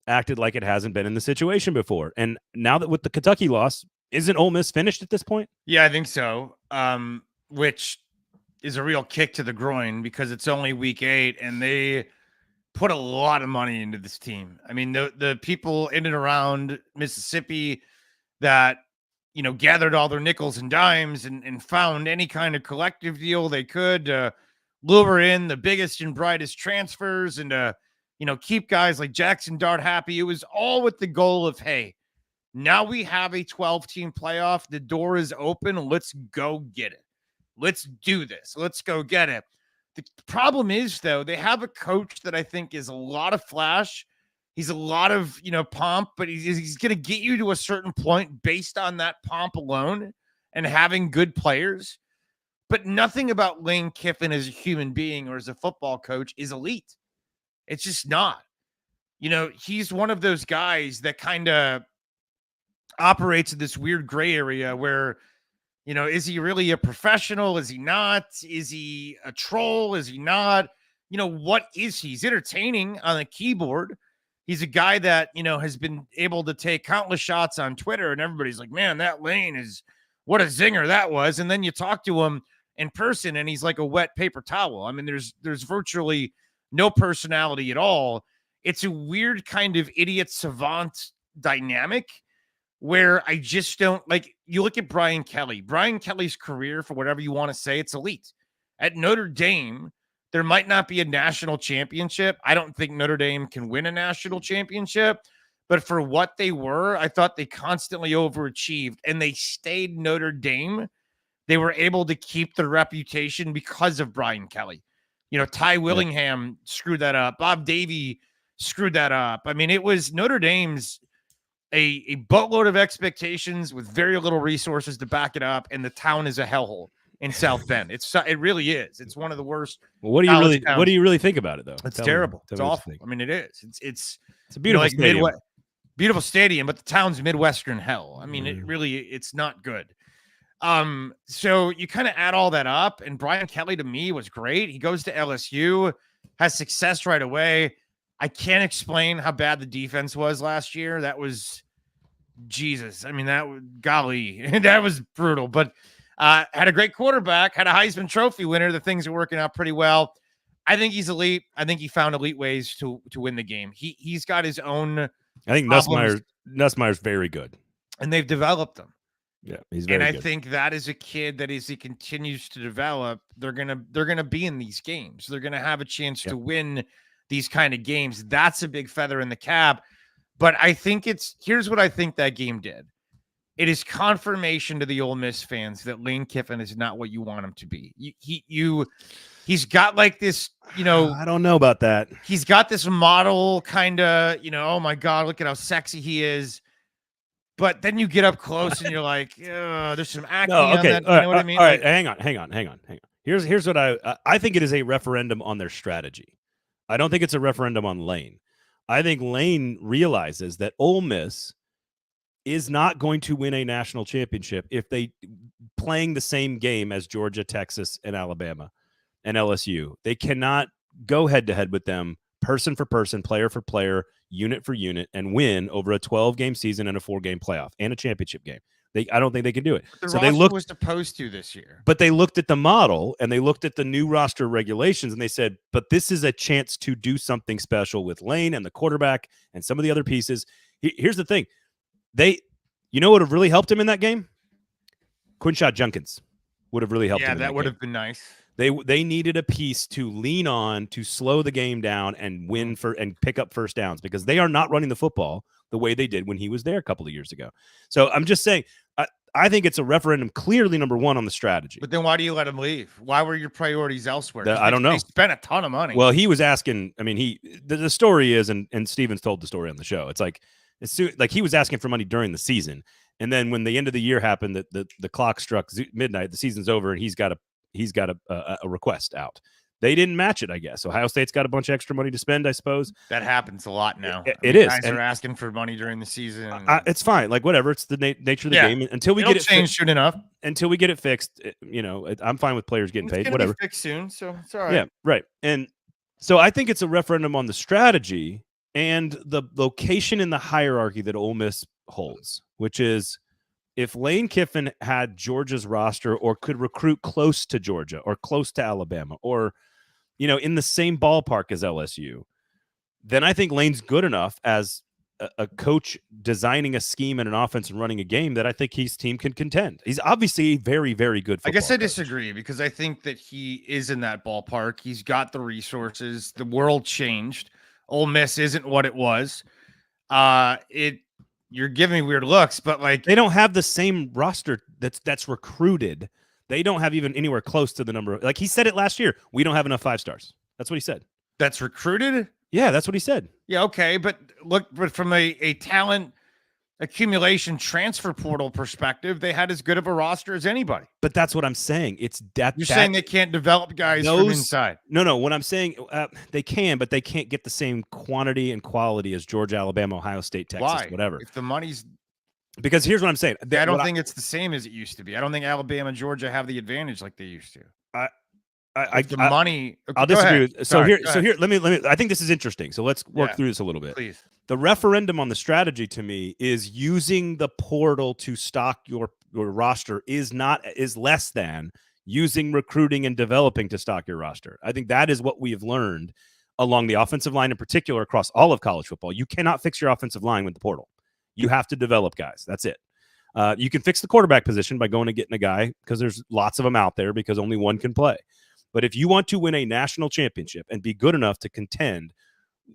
Speaker 1: acted like it hasn't been in the situation before. And now that with the Kentucky loss, isn't Ole Miss finished at this point?
Speaker 2: Yeah, I think so. Which is a real kick to the groin because it's only week 8 and they put a lot of money into this team. I mean, the people in and around Mississippi that, gathered all their nickels and dimes and found any kind of collective deal they could lure in the biggest and brightest transfers and, keep guys like Jackson Dart happy. It was all with the goal of, hey, now we have a 12-team playoff. The door is open. Let's go get it. Let's do this. Let's go get it. The problem is, though, they have a coach that I think is a lot of flash. He's a lot of, pomp, but he's going to get you to a certain point based on that pomp alone and having good players. But nothing about Lane Kiffin as a human being or as a football coach is elite. It's just not. He's one of those guys that kind of operates in this weird gray area where, is he really a professional? Is he not? Is he a troll? Is he not? What is he? He's entertaining on the keyboard. He's a guy that, has been able to take countless shots on Twitter, and everybody's like, man, that Lane is what a zinger that was. And then you talk to him in person and he's like a wet paper towel. I mean, there's virtually no personality at all. It's a weird kind of idiot savant dynamic where I just don't like. You look at Brian Kelly's career, for whatever you want to say, it's elite. At Notre Dame, there might not be a national championship. I don't think Notre Dame can win a national championship, but for what they were, I thought they constantly overachieved and they stayed Notre Dame. They were able to keep their reputation because of Brian Kelly. Ty Willingham screwed that up. Bob Davie screwed that up. I mean, it was Notre Dame's a boatload of expectations with very little resources to back it up, and the town is a hellhole in South Bend. It really is. It's one of the worst.
Speaker 1: Well, what do you really think about it though?
Speaker 2: It's terrible. It's awful. I mean, it is. It's
Speaker 1: a beautiful stadium.
Speaker 2: Beautiful stadium, but the town's Midwestern hell. I mean, it's not good. So you kind of add all that up, and Brian Kelly to me was great. He goes to LSU, has success right away. I can't explain how bad the defense was last year. That was Jesus. I mean, golly, that was brutal, but had a great quarterback, had a Heisman Trophy winner. The things are working out pretty well. I think he's elite. I think he found elite ways to win the game. He's got his own.
Speaker 1: I think Nussmeier's very good,
Speaker 2: and they've developed him.
Speaker 1: Yeah, he's very good.
Speaker 2: I think that is a kid that as he continues to develop, they're gonna be in these games. They're gonna have a chance to win these kind of games. That's a big feather in the cap. But I think here's what I think that game did. It is confirmation to the Ole Miss fans that Lane Kiffin is not what you want him to be. He's got like this,
Speaker 1: I don't know about that.
Speaker 2: He's got this model kind of, oh my God, look at how sexy he is. But then you get up close and you're like, there's some acne on that. You know what I mean?
Speaker 1: All right, hang on. Here's what I think it is a referendum on their strategy. I don't think it's a referendum on Lane. I think Lane realizes that Ole Miss is not going to win a national championship if they playing the same game as Georgia, Texas, and Alabama and LSU. They cannot go head-to-head with them, person for person, player for player, unit for unit, and win over a 12-game season and a 4-game playoff and a championship game. I don't think they can do it.
Speaker 2: But the roster was supposed to this year.
Speaker 1: But they looked at the model and they looked at the new roster regulations and they said, but this is a chance to do something special with Lane and the quarterback and some of the other pieces. Here's the thing. You know what would have really helped him in that game? Quinshot Junkins would have really helped him.
Speaker 2: Yeah, that would have been nice.
Speaker 1: They needed a piece to lean on to slow the game down and win and pick up first downs because they are not running the football the way they did when he was there a couple of years ago. So I'm just saying, I think it's a referendum clearly number one on the strategy.
Speaker 2: But then why do you let him leave? Why were your priorities elsewhere?
Speaker 1: I don't know.
Speaker 2: They spent a ton of money.
Speaker 1: Well, he was asking. I mean, the story is, and Stevens told the story on the show. It's like he was asking for money during the season, and then when the end of the year happened, the clock struck midnight. The season's over, and he's got a request out. They didn't match it, I guess. Ohio State's got a bunch of extra money to spend, I suppose.
Speaker 2: That happens a lot now.
Speaker 1: It is.
Speaker 2: Guys are asking for money during the season.
Speaker 1: It's fine. Like, whatever. It's the nature of the game. Until we get it
Speaker 2: fixed soon enough.
Speaker 1: Until we get it fixed, I'm fine with players getting paid. Whatever.
Speaker 2: Be fixed soon, so it's all right.
Speaker 1: Yeah, right. And so I think it's a referendum on the strategy and the location in the hierarchy that Ole Miss holds, which is if Lane Kiffin had Georgia's roster or could recruit close to Georgia or close to Alabama or in the same ballpark as LSU, then I think Lane's good enough as a coach designing a scheme and an offense and running a game that I think his team can contend. He's obviously a very, very good football
Speaker 2: I guess I
Speaker 1: coach.
Speaker 2: disagree because I think that he is in that ballpark. He's got the resources. The world changed. Ole Miss isn't what it was. You're giving me weird looks, but like
Speaker 1: they don't have the same roster that's recruited They don't have even anywhere close to the number. Like he said it last year. We don't have enough 5 stars. That's what he said.
Speaker 2: That's recruited?
Speaker 1: Yeah, that's what he said.
Speaker 2: Yeah, okay. But from a talent accumulation transfer portal perspective, they had as good of a roster as anybody.
Speaker 1: But that's what I'm saying. You're
Speaker 2: saying they can't develop guys from inside.
Speaker 1: No. What I'm saying, they can, but they can't get the same quantity and quality as Georgia, Alabama, Ohio State, Texas,
Speaker 2: Why?
Speaker 1: Whatever.
Speaker 2: If the money's
Speaker 1: because here's what I'm saying.
Speaker 2: I don't think it's the same as it used to be. I don't think Alabama and Georgia have the advantage like they used to. Money. Okay,
Speaker 1: I'll disagree. So here, let me. I think this is interesting. So let's work through this a little bit.
Speaker 2: Please.
Speaker 1: The referendum on the strategy to me is using the portal to stock your roster is less than using recruiting and developing to stock your roster. I think that is what we have learned along the offensive line in particular across all of college football. You cannot fix your offensive line with the portal. You have to develop guys. That's it. You can fix the quarterback position by going and getting a guy because there's lots of them out there because only one can play. But if you want to win a national championship and be good enough to contend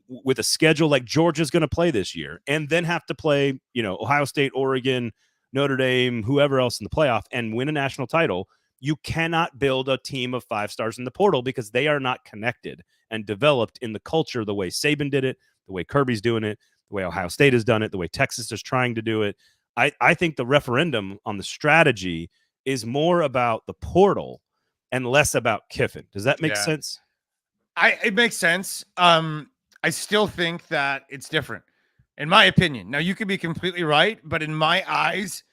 Speaker 1: with a schedule like Georgia's going to play this year and then have to play, Ohio State, Oregon, Notre Dame, whoever else in the playoff and win a national title, you cannot build a team of 5 stars in the portal because they are not connected and developed in the culture the way Saban did it, the way Kirby's doing it, the way Ohio State has done it, the way Texas is trying to do it. I think the referendum on the strategy is more about the portal and less about Kiffin. Does that make sense?
Speaker 2: It makes sense. I still think that it's different, in my opinion. Now, you could be completely right, but in my eyes,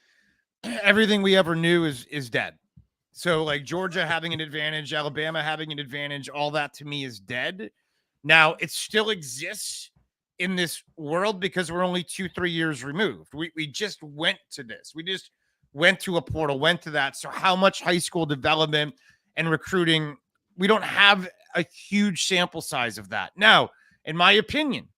Speaker 2: everything we ever knew is dead. So, like Georgia having an advantage, Alabama having an advantage, all that to me is dead. Now, it still exists in this world because we're only 2-3 years removed. We just went to this. We just went to a portal, went to that. So how much high school development and recruiting, we don't have a huge sample size of that. Now, in my opinion,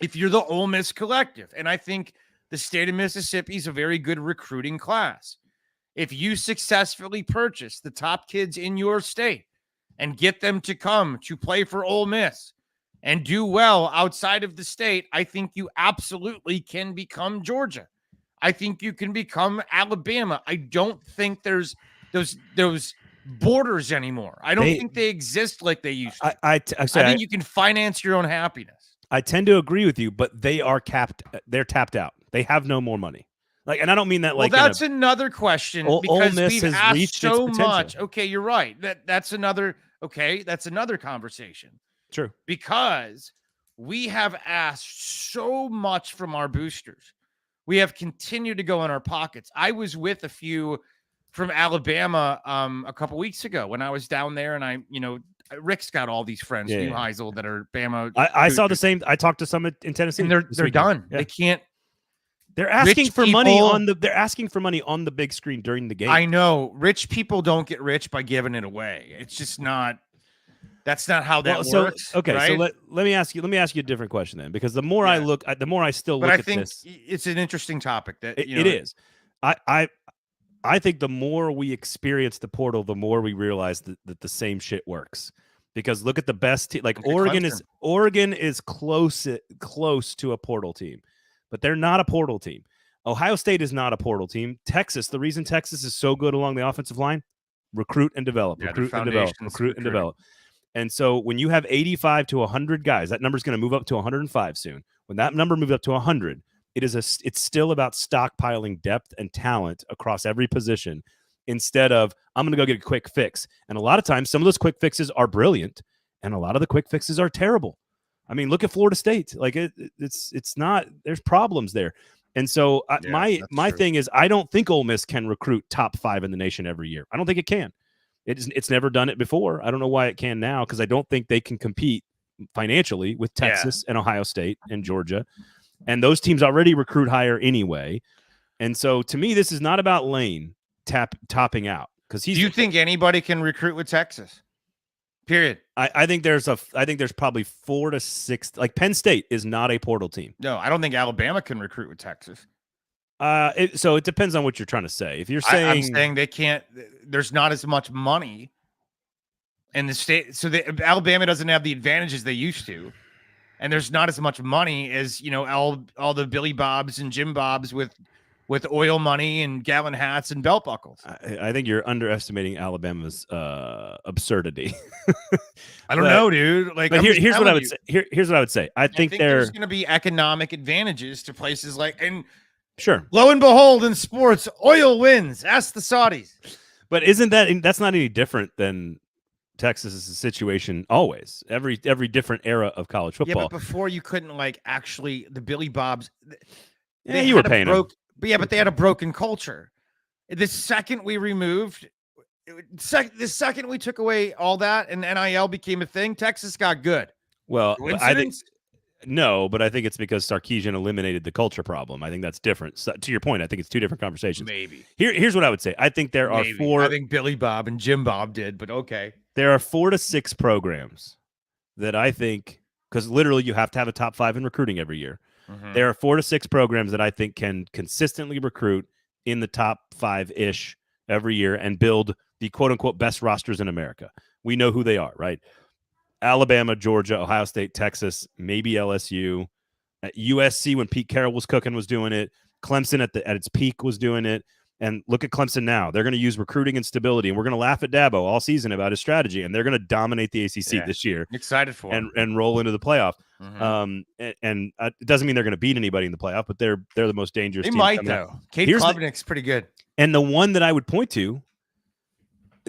Speaker 2: if you're the Ole Miss collective, and I think the state of Mississippi is a very good recruiting class, if you successfully purchase the top kids in your state and get them to come to play for Ole Miss and do well outside of the state, I think you absolutely can become Georgia. I think you can become Alabama. I don't think there's those borders anymore. I don't think they exist like they used to. I think you can finance your own happiness.
Speaker 1: I tend to agree with you, but they are capped. They're tapped out. They have no more money. And I don't mean that like.
Speaker 2: Well, that's another question because we've asked so much. Okay, you're right. That's another. Okay, that's another conversation.
Speaker 1: True. Because
Speaker 2: we have asked so much from our boosters. We have continued to go in our pockets. I was with a few from Alabama a couple weeks ago when I was down there, and Rick's got all these friends, New Heisel, that are Bama.
Speaker 1: I saw the same. I talked to some in Tennessee.
Speaker 2: And they're done. Yeah. They can't.
Speaker 1: They're asking for money on the. They're asking for money on the big screen during the game.
Speaker 2: I know. Rich people don't get rich by giving it away. It's just not. That's not how that works.
Speaker 1: Okay,
Speaker 2: right?
Speaker 1: so let me ask you a different question then, because the more I look, the more I still look at this.
Speaker 2: It's an interesting topic.
Speaker 1: It is. I think the more we experience the portal, the more we realize that the same shit works. Because look at the best team. Like Oregon is close to a portal team, but they're not a portal team. Ohio State is not a portal team. Texas, the reason Texas is so good along the offensive line, recruit and develop, recruit and develop. And so when you have 85 to 100 guys, that number is going to move up to 105 soon. When that number moves up to 100, it's still about stockpiling depth and talent across every position instead of I'm going to go get a quick fix. And a lot of times, some of those quick fixes are brilliant, and a lot of the quick fixes are terrible. I mean, look at Florida State. Like it's not. There's problems there. And so my thing is, I don't think Ole Miss can recruit top 5 in the nation every year. I don't think it can. It's never done it before. I don't know why it can now, because I don't think they can compete financially with Texas and Ohio State and Georgia. And those teams already recruit higher anyway. And so to me, this is not about Lane topping out. Do
Speaker 2: you think anybody can recruit with Texas? Period.
Speaker 1: I think there's probably 4 to 6. Like Penn State is not a portal team.
Speaker 2: No, I don't think Alabama can recruit with Texas.
Speaker 1: So it depends on what you're trying to say. If you're saying
Speaker 2: I'm saying they can't, there's not as much money in the state. So Alabama doesn't have the advantages they used to. And there's not as much money as, all the Billy Bobs and Jim Bobs with with oil money and gallon hats and belt buckles.
Speaker 1: I think you're underestimating Alabama's absurdity.
Speaker 2: I don't know, dude. Like,
Speaker 1: but here's what I would say. Here's what I would say. I think
Speaker 2: there's going to be economic advantages to places like, and
Speaker 1: sure,
Speaker 2: lo and behold, in sports, oil wins. Ask the Saudis.
Speaker 1: But that's not any different than Texas's situation always. Every different era of college football.
Speaker 2: Yeah, but before you couldn't actually the Billy Bobs.
Speaker 1: Yeah, you were paying them.
Speaker 2: But they had a broken culture. The second we removed, the second we took away all that and NIL became a thing, Texas got good.
Speaker 1: Well, I think no, but I think it's because Sarkisian eliminated the culture problem. I think that's different. So, to your point, I think it's two different conversations.
Speaker 2: Maybe.
Speaker 1: Here's what I would say. I think there are four.
Speaker 2: I think Billy Bob and Jim Bob did, but okay.
Speaker 1: There are 4 to 6 programs that I think, because literally you have to have a top 5 in recruiting every year. Mm-hmm. There are 4 to 6 programs that I think can consistently recruit in the top 5-ish every year and build the quote-unquote best rosters in America. We know who they are, right? Alabama, Georgia, Ohio State, Texas, maybe LSU. At USC, when Pete Carroll was cooking, was doing it. Clemson at its peak was doing it. And look at Clemson now. They're going to use recruiting and stability, and we're going to laugh at Dabo all season about his strategy, and they're going to dominate the ACC this year.
Speaker 2: Excited for it.
Speaker 1: And roll into the playoff. Mm-hmm. And it doesn't mean they're going to beat anybody in the playoff, but they're the most dangerous team.
Speaker 2: They might, though. Cade Klubnik's pretty good.
Speaker 1: And the one that I would point to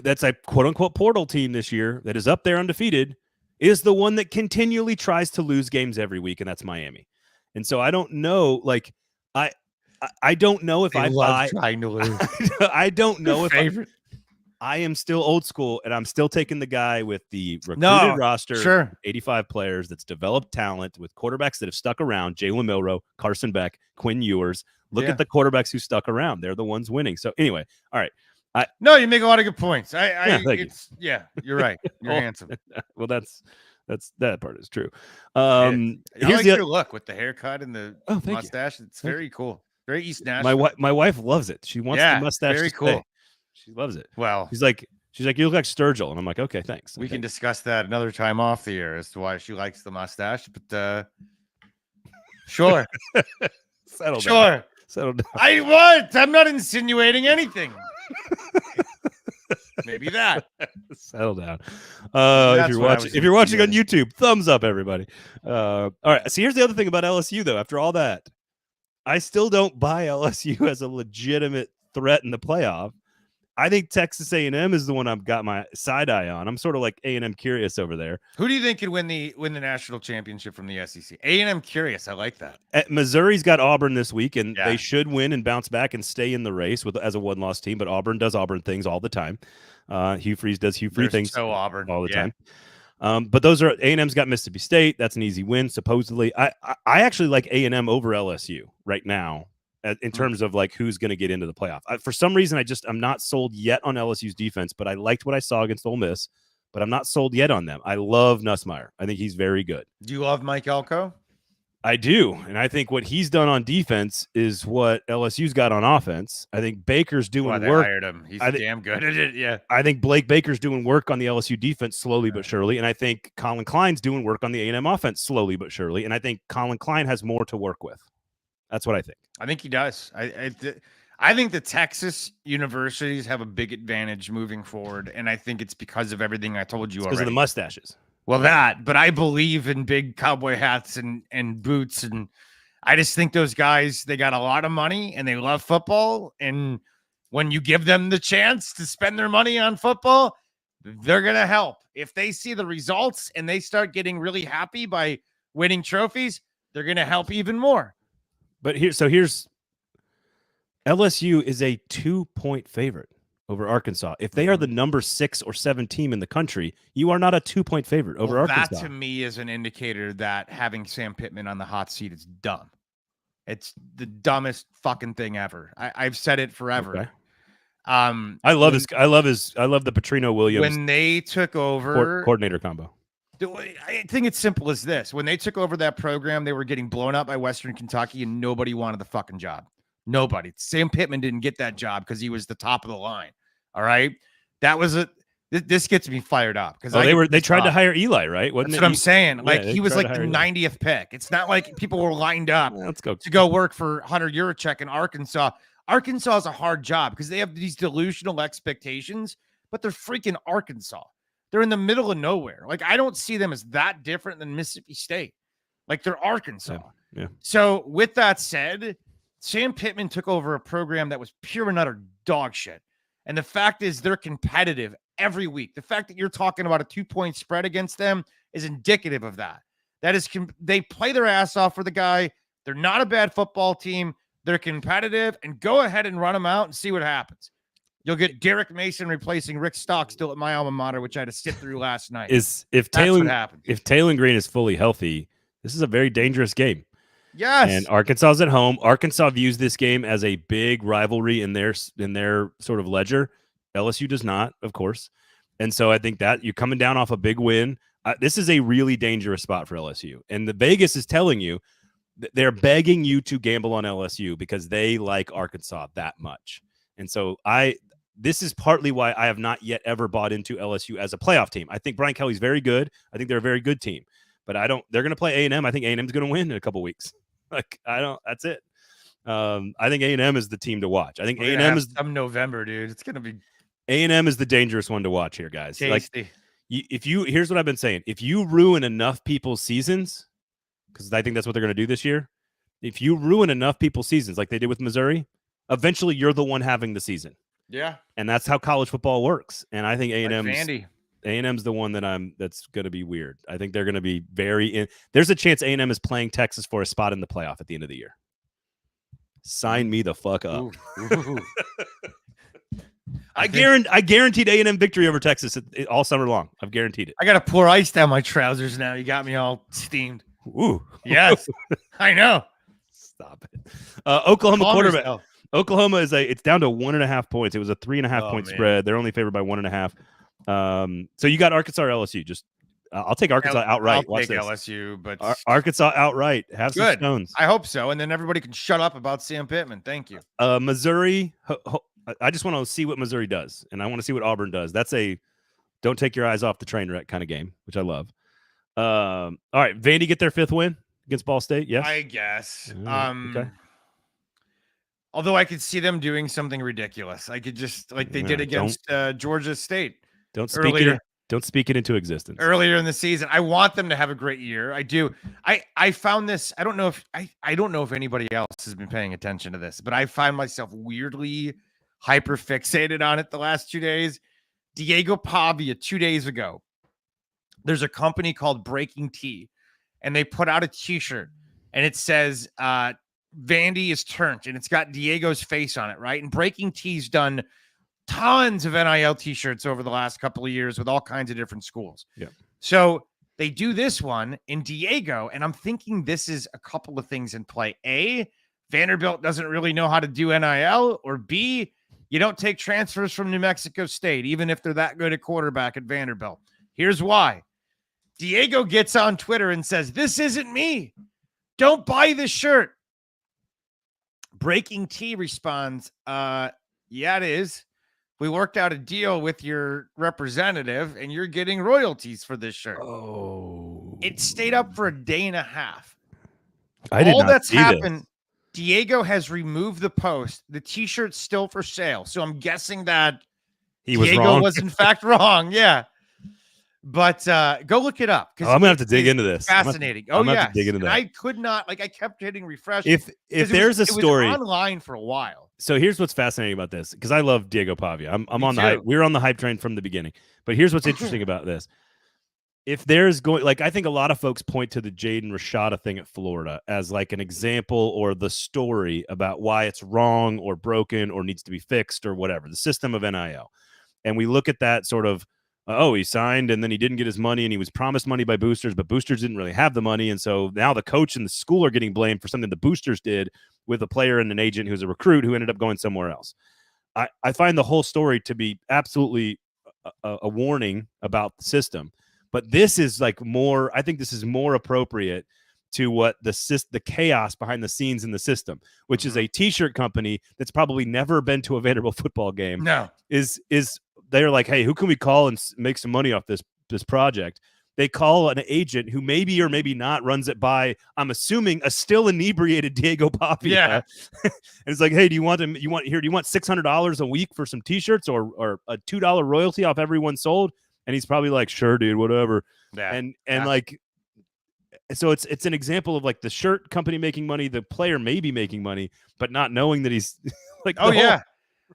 Speaker 1: that's a quote-unquote portal team this year that is up there undefeated is the one that continually tries to lose games every week, and that's Miami. And so I don't know, I don't know if I buy
Speaker 2: trying to lose.
Speaker 1: I don't know if I am still old school and I'm still taking the guy with the recruited roster, 85 players that's developed talent with quarterbacks that have stuck around. Jalen Milroe, Carson Beck, Quinn Ewers. Look at the quarterbacks who stuck around. They're the ones winning. So anyway, all right.
Speaker 2: No, you make a lot of good points. You're right. You're handsome.
Speaker 1: Well, that part is true.
Speaker 2: I like your look with the haircut and the mustache. It's very cool. Very East Nashville.
Speaker 1: My wife loves it. She wants the mustache.
Speaker 2: Very cool.
Speaker 1: Stay. She loves it.
Speaker 2: Well,
Speaker 1: she's like, you look like Sturgill, and I'm like, okay, thanks.
Speaker 2: We can discuss that another time off the air as to why she likes the mustache. But sure,
Speaker 1: settle down.
Speaker 2: I'm not insinuating anything. Maybe that.
Speaker 1: Settle down. If you're watching on YouTube, thumbs up, everybody. All right. So here's the other thing about LSU, though. After all that, I still don't buy LSU as a legitimate threat in the playoff. I think Texas A&M is the one I've got my side eye on. I'm sort of like A&M curious over there.
Speaker 2: Who do you think could win the national championship from the SEC? A&M curious. I like that.
Speaker 1: Missouri's got Auburn this week, and they should win and bounce back and stay in the race as a one-loss team. But Auburn does Auburn things all the time. Hugh Freeze does Hugh Freeze things
Speaker 2: Auburn
Speaker 1: all the time. But those are A&M's got Mississippi State. That's an easy win, supposedly. I actually like A&M over LSU right now in terms of who's going to get into the playoff. For some reason, I'm not sold yet on LSU's defense, but I liked what I saw against Ole Miss, but I'm not sold yet on them. I love Nussmeier. I think he's very good.
Speaker 2: Do you love Mike Elko?
Speaker 1: I do. And I think what he's done on defense is what LSU's got on offense. I think Baker's doing work.
Speaker 2: Hired him. He's damn good at it. Yeah.
Speaker 1: I think Blake Baker's doing work on the LSU defense slowly but surely. And I think Colin Klein's doing work on the A&M offense slowly but surely. And I think Colin Klein has more to work with. That's what I think.
Speaker 2: I think he does. I think the Texas universities have a big advantage moving forward. And I think it's because of everything I told you already.
Speaker 1: Because of the mustaches.
Speaker 2: Well, but I believe in big cowboy hats and boots. And I just think those guys, they got a lot of money and they love football. And when you give them the chance to spend their money on football, they're going to help. If they see the results and they start getting really happy by winning trophies, they're going to help even more.
Speaker 1: But here's LSU is a 2-point favorite over Arkansas. If they are the number 6 or 7 team in the country, you are not a 2-point favorite over Arkansas.
Speaker 2: That to me is an indicator that having Sam Pittman on the hot seat is dumb. It's the dumbest fucking thing ever. I've said it forever. Okay.
Speaker 1: I love the Petrino Williams
Speaker 2: when they took over
Speaker 1: coordinator combo.
Speaker 2: I think it's simple as this. When they took over that program, they were getting blown up by Western Kentucky and nobody wanted the fucking job. Nobody. Sam Pittman didn't get that job because he was the top of the line. All right. That was this gets me fired up because
Speaker 1: they tried to hire Eli, right?
Speaker 2: That's what I'm saying. He was like the 90th pick. It's not like people were lined up to go work for Hunter Yurachek in Arkansas. Arkansas is a hard job because they have these delusional expectations, but they're freaking Arkansas. They're in the middle of nowhere. Like, I don't see them as that different than Mississippi State. Like, they're Arkansas.
Speaker 1: Yeah.
Speaker 2: So with that said, Sam Pittman took over a program that was pure and utter dog shit. And the fact is they're competitive every week. The fact that you're talking about a 2-point spread against them is indicative of that. That is, they play their ass off for the guy. They're not a bad football team. They're competitive, and go ahead and run them out and see what happens. You'll get Derek Mason replacing Rick Stock still at my alma mater, which I had to sit through last night.
Speaker 1: If Taylor Green is fully healthy, this is a very dangerous game.
Speaker 2: Yes.
Speaker 1: And Arkansas's at home. Arkansas views this game as a big rivalry in their sort of ledger. LSU does not, of course. And so I think that you're coming down off a big win. This is a really dangerous spot for LSU. And the Vegas is telling you they're begging you to gamble on LSU because they like Arkansas that much. And so this is partly why I have not yet ever bought into LSU as a playoff team. I think Brian Kelly's very good. I think they're a very good team. But they're going to play A&M. I think A&M's going to win in a couple weeks. That's it. I think A&M is the team to watch. I think A&M is
Speaker 2: some November, dude. It's going to be
Speaker 1: A&M is the dangerous one to watch here, guys.
Speaker 2: Tasty.
Speaker 1: Like, here's what I've been saying. If you ruin enough people's seasons, because I think that's what they're going to do this year. If you ruin enough people's seasons like they did with Missouri, eventually you're the one having the season.
Speaker 2: Yeah.
Speaker 1: And that's how college football works. And I think
Speaker 2: A&M's
Speaker 1: A&M's the one that's going to be weird. I think they're going to be there's a chance A&M is playing Texas for a spot in the playoff at the end of the year. Sign me the fuck up.
Speaker 2: Ooh.
Speaker 1: I guaranteed A&M victory over Texas all summer long. I've guaranteed it.
Speaker 2: I got to pour ice down my trousers now. You got me all steamed.
Speaker 1: Ooh.
Speaker 2: Yes. I know.
Speaker 1: Stop it. Oklahoma
Speaker 2: Calm
Speaker 1: quarterback.
Speaker 2: yourself.
Speaker 1: Oklahoma it's down to 1.5 points. It was a 3.5 point spread. They're only favored by 1.5. So you got Arkansas or LSU? Just I'll take Arkansas outright.
Speaker 2: I'll take LSU, but
Speaker 1: Arkansas outright. Have some stones.
Speaker 2: I hope so. And then everybody can shut up about Sam Pittman. Thank you.
Speaker 1: Missouri. I just want to see what Missouri does, and I want to see what Auburn does. That's a don't take your eyes off the train wreck kind of game, which I love. All right, Vandy get their 5th win against Ball State. Yes,
Speaker 2: I guess.
Speaker 1: Okay.
Speaker 2: Although I could see them doing something ridiculous. I could just like they did against Georgia State.
Speaker 1: Don't speak it into existence.
Speaker 2: Earlier in the season, I want them to have a great year. I do. I found this. I don't know if anybody else has been paying attention to this, but I find myself weirdly hyper fixated on it the last 2 days. Diego Pavia 2 days ago. There's a company called Breaking Tea, and they put out a T-shirt, and it says Vandy is turned, and it's got Diego's face on it, right? And Breaking Tea's done tons of NIL T-shirts over the last couple of years with all kinds of different schools.
Speaker 1: Yeah.
Speaker 2: So they do this one in Diego, and I'm thinking this is a couple of things in play. A, Vanderbilt doesn't really know how to do NIL, or B, you don't take transfers from New Mexico State, even if they're that good at quarterback at Vanderbilt. Here's why. Diego gets on Twitter and says, "This isn't me. Don't buy this shirt." Breaking Tea responds, "Yeah, it is. We worked out a deal with your representative, and you're getting royalties for this shirt."
Speaker 1: Oh.
Speaker 2: It stayed up for a day and a half.
Speaker 1: I did
Speaker 2: All
Speaker 1: not
Speaker 2: that's
Speaker 1: see
Speaker 2: happened.
Speaker 1: This.
Speaker 2: Diego has removed the post. The T-shirt's still for sale. So I'm guessing that
Speaker 1: Diego
Speaker 2: was in fact wrong. Yeah. But go look it up.
Speaker 1: I'm gonna have to dig into this.
Speaker 2: Fascinating.
Speaker 1: I'm
Speaker 2: yeah.
Speaker 1: dig into that.
Speaker 2: I could not, I kept hitting refresh.
Speaker 1: If there's a story
Speaker 2: it was online for a while.
Speaker 1: So here's what's fascinating about this, because I love Diego Pavia. I'm on the hype. We're on the hype train from the beginning. But here's what's interesting about this. If there's I think a lot of folks point to the Jaden Rashada thing at Florida as like an example or the story about why it's wrong or broken or needs to be fixed or whatever, the system of NIL. And we look at that sort of, he signed and then he didn't get his money and he was promised money by boosters, but boosters didn't really have the money. And so now the coach and the school are getting blamed for something the boosters did with a player and an agent who's a recruit who ended up going somewhere else. I find the whole story to be absolutely a warning about the system. But this is I think this is more appropriate to what the chaos behind the scenes in the system, which is a T-shirt company that's probably never been to a Vanderbilt football game.
Speaker 2: No.
Speaker 1: Is they're like, hey, who can we call and make some money off this project? They call an agent who maybe or maybe not runs it by, I'm assuming, a still inebriated Diego Papia.
Speaker 2: Yeah.
Speaker 1: And it's like, hey, do you want $600 a week for some t-shirts or a $2 royalty off every one sold? And he's probably like, sure, dude, whatever.
Speaker 2: Yeah.
Speaker 1: And like, so it's an example of like the shirt company making money, the player may be making money, but not knowing that he's like,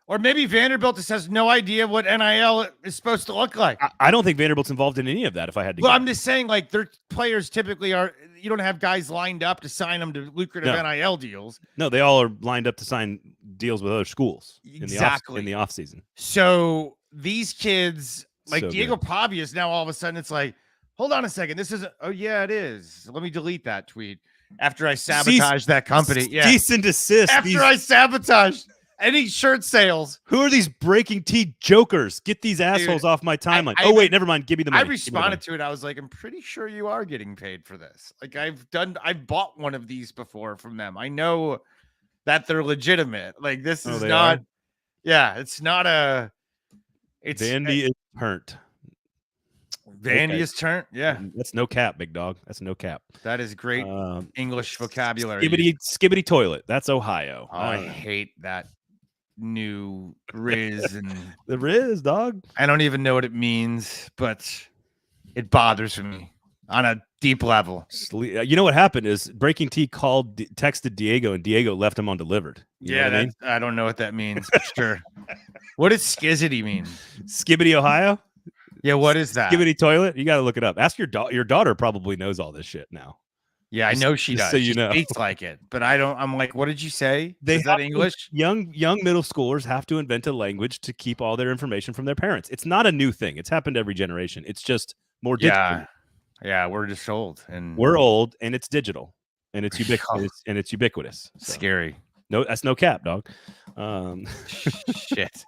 Speaker 2: Or maybe Vanderbilt just has no idea what NIL is supposed to look like.
Speaker 1: I don't think Vanderbilt's involved in any of that. If I had to,
Speaker 2: I'm just saying, like, their players typically are. You don't have guys lined up to sign them to lucrative NIL deals.
Speaker 1: No, they all are lined up to sign deals with other schools
Speaker 2: Exactly
Speaker 1: in the off season.
Speaker 2: So these kids, like Diego Pavia, is now all of a sudden it's like, hold on a second, this isn't. Oh yeah, it is. Let me delete that tweet after I sabotage that company. Yeah,
Speaker 1: cease and desist.
Speaker 2: After I sabotage any shirt sales.
Speaker 1: Who are these breaking tea jokers? Get these assholes off my timeline. Wait, never mind. Give me the money.
Speaker 2: I responded to it. I was like, I'm pretty sure you are getting paid for this. Like I've bought one of these before from them. I know that they're legitimate. Like this is not. Yeah, it's not a. It's
Speaker 1: Vandy is turned.
Speaker 2: Vandy is turned. Yeah,
Speaker 1: that's no cap, big dog. That's no cap.
Speaker 2: That is great English vocabulary.
Speaker 1: Skibbity toilet. That's Ohio.
Speaker 2: Oh, I hate that new Riz and
Speaker 1: the Riz, dog.
Speaker 2: I don't even know what it means, but it bothers me on a deep level.
Speaker 1: You know what happened is Breaking Tea texted Diego, and Diego left him undelivered.
Speaker 2: I don't know what that means. But sure. What does skizzity mean?
Speaker 1: Skibbity, Ohio.
Speaker 2: Yeah, what is that?
Speaker 1: Skibbity toilet. You got to look it up. Ask your daughter. Your daughter probably knows all this shit now.
Speaker 2: Yeah, I know she does.
Speaker 1: So you know,
Speaker 2: she speaks like it, but I don't. I'm like, what did you say? Is that English?
Speaker 1: Young middle schoolers have to invent a language to keep all their information from their parents. It's not a new thing. It's happened every generation. It's just more digital.
Speaker 2: Yeah, we're just old, and
Speaker 1: we're old, and it's digital, and it's ubiquitous. So.
Speaker 2: Scary.
Speaker 1: No, that's no cap, dog.
Speaker 2: Shit.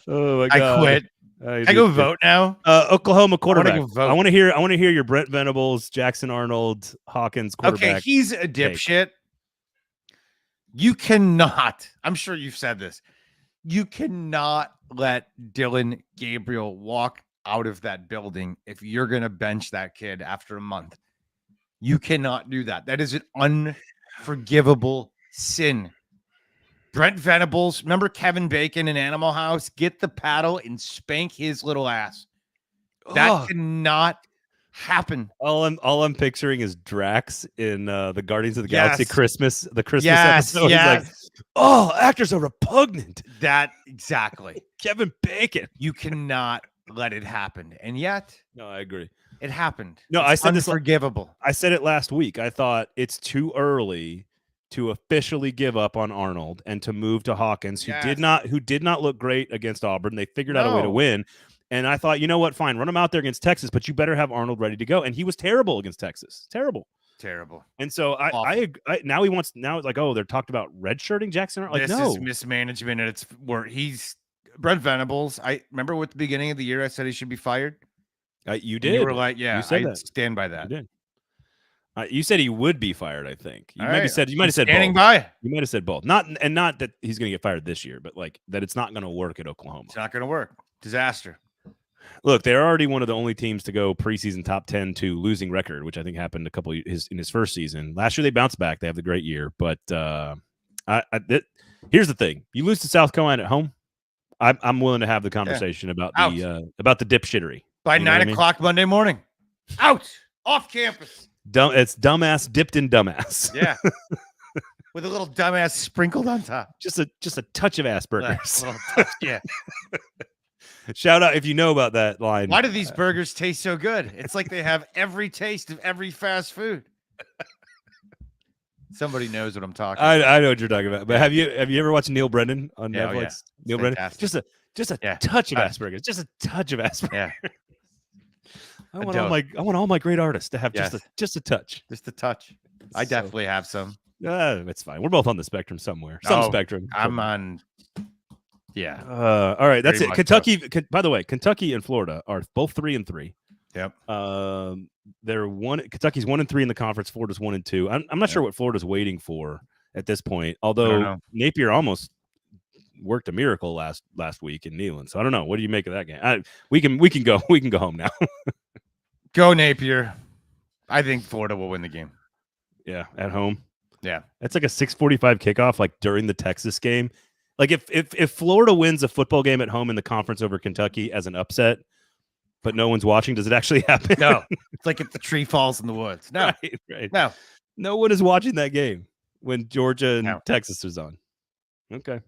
Speaker 1: Oh my god!
Speaker 2: I quit. I go vote now.
Speaker 1: Oklahoma quarterback. I want to hear your Brent Venables, Jackson Arnold, Hawkins quarterback.
Speaker 2: Okay, he's a dipshit. You cannot. I'm sure you've said this. You cannot let Dylan Gabriel walk out of that building if you're going to bench that kid after a month. You cannot do that. That is an unforgivable sin. Brent Venables, remember Kevin Bacon in Animal House? Get the paddle and spank his little ass. That cannot happen.
Speaker 1: All I'm picturing is Drax in the Guardians of the Galaxy Christmas episode.
Speaker 2: Yes.
Speaker 1: He's like, actors are repugnant.
Speaker 2: That exactly.
Speaker 1: Kevin Bacon.
Speaker 2: You cannot let it happen. And yet,
Speaker 1: no, I agree.
Speaker 2: It happened.
Speaker 1: No, I said
Speaker 2: unforgivable.
Speaker 1: I said it last week. I thought it's too early to officially give up on Arnold and to move to Hawkins, who did not look great against Auburn. They figured out a way to win. And I thought, you know what? Fine, run him out there against Texas, but you better have Arnold ready to go. And he was terrible against Texas. Terrible. And so now it's like, they're talked about redshirting Jackson. Like,
Speaker 2: this is mismanagement, and it's where he's Brent Venables. I remember at the beginning of the year, I said he should be fired.
Speaker 1: You did.
Speaker 2: And you were like, yeah, I stand by that.
Speaker 1: You did. You said he would be fired. I think you might have said both.
Speaker 2: By.
Speaker 1: You might have said both. Not that he's going to get fired this year, but like that it's not going to work at Oklahoma.
Speaker 2: It's not going to work. Disaster.
Speaker 1: Look, they're already one of the only teams to go preseason top 10 to losing record, which I think happened in his first season. Last year they bounced back. They have the great year, but here's the thing: you lose to South Carolina at home. I'm willing to have the conversation about the dipshittery
Speaker 2: by 9 o'clock Monday morning. Out off campus.
Speaker 1: It's dumbass dipped in dumbass.
Speaker 2: Yeah. With a little dumbass sprinkled on top.
Speaker 1: Just a touch of Asperger's.
Speaker 2: Yeah.
Speaker 1: Shout out if you know about that line.
Speaker 2: Why do these burgers taste so good? It's like they have every taste of every fast food. Somebody knows what I'm talking about.
Speaker 1: I know what you're talking about. But have you ever watched Neil Brennan on Netflix? Neil Brennan. Just a touch of Asperger's. Just a touch of Asperger's.
Speaker 2: Yeah.
Speaker 1: I want all my great artists to have just a touch.
Speaker 2: Just a touch. I definitely have some.
Speaker 1: It's fine. We're both on the spectrum somewhere. Some spectrum.
Speaker 2: I'm on. Yeah.
Speaker 1: All right. That's it. Kentucky. By the way, Kentucky and Florida are both 3-3.
Speaker 2: Yep.
Speaker 1: They're Kentucky's 1-3 in the conference. Florida's 1-2. I'm not sure what Florida's waiting for at this point. Although Napier almost worked a miracle last week in Neyland. So I don't know. What do you make of that game? We can go home now.
Speaker 2: Go Napier. I think Florida will win the game.
Speaker 1: Yeah, at home.
Speaker 2: Yeah,
Speaker 1: it's like a 6:45 kickoff, like during the Texas game. Like if Florida wins a football game at home in the conference over Kentucky as an upset, but no one's watching, does it actually happen?
Speaker 2: No, it's like if the tree falls in the woods. No,
Speaker 1: right.
Speaker 2: No
Speaker 1: one is watching that game when Georgia and Texas is on. Okay,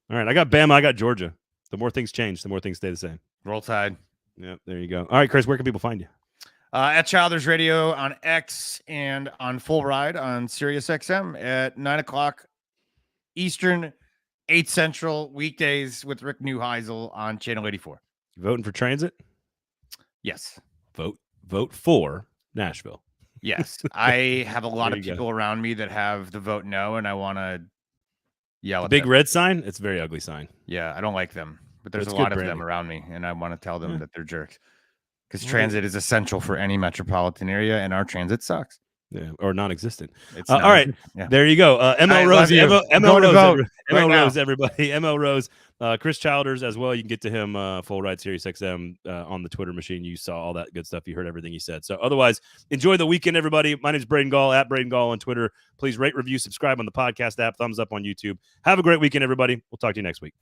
Speaker 1: all right. I got Bama. I got Georgia. The more things change, the more things stay the same.
Speaker 2: Roll Tide.
Speaker 1: Yeah, there you go. All right, Chris, where can people find you?
Speaker 2: At Childers Radio on X and on Full Ride on Sirius XM at 9:00 Eastern, 8 Central, weekdays with Rick Neuheisel on Channel 84.
Speaker 1: You voting for transit?
Speaker 2: Yes.
Speaker 1: Vote for Nashville.
Speaker 2: Yes. I have a lot of people around me that have the vote no, and I want to yell at
Speaker 1: big
Speaker 2: them.
Speaker 1: red sign? It's a very ugly sign.
Speaker 2: Yeah, I don't like them, but there's a lot of them around me, and I want to tell them that they're jerks. Because transit is essential for any metropolitan area, and our transit sucks.
Speaker 1: Yeah, or non-existent.
Speaker 2: It's
Speaker 1: all right, there you go. ML Rose, ML Rose, everybody. ML Rose, Chris Childers as well. You can get to him, Full Ride Sirius XM on the Twitter machine. You saw all that good stuff. You heard everything he said. So otherwise, enjoy the weekend, everybody. My name is Braden Gall, at Braden Gall on Twitter. Please rate, review, subscribe on the podcast app, thumbs up on YouTube. Have a great weekend, everybody. We'll talk to you next week.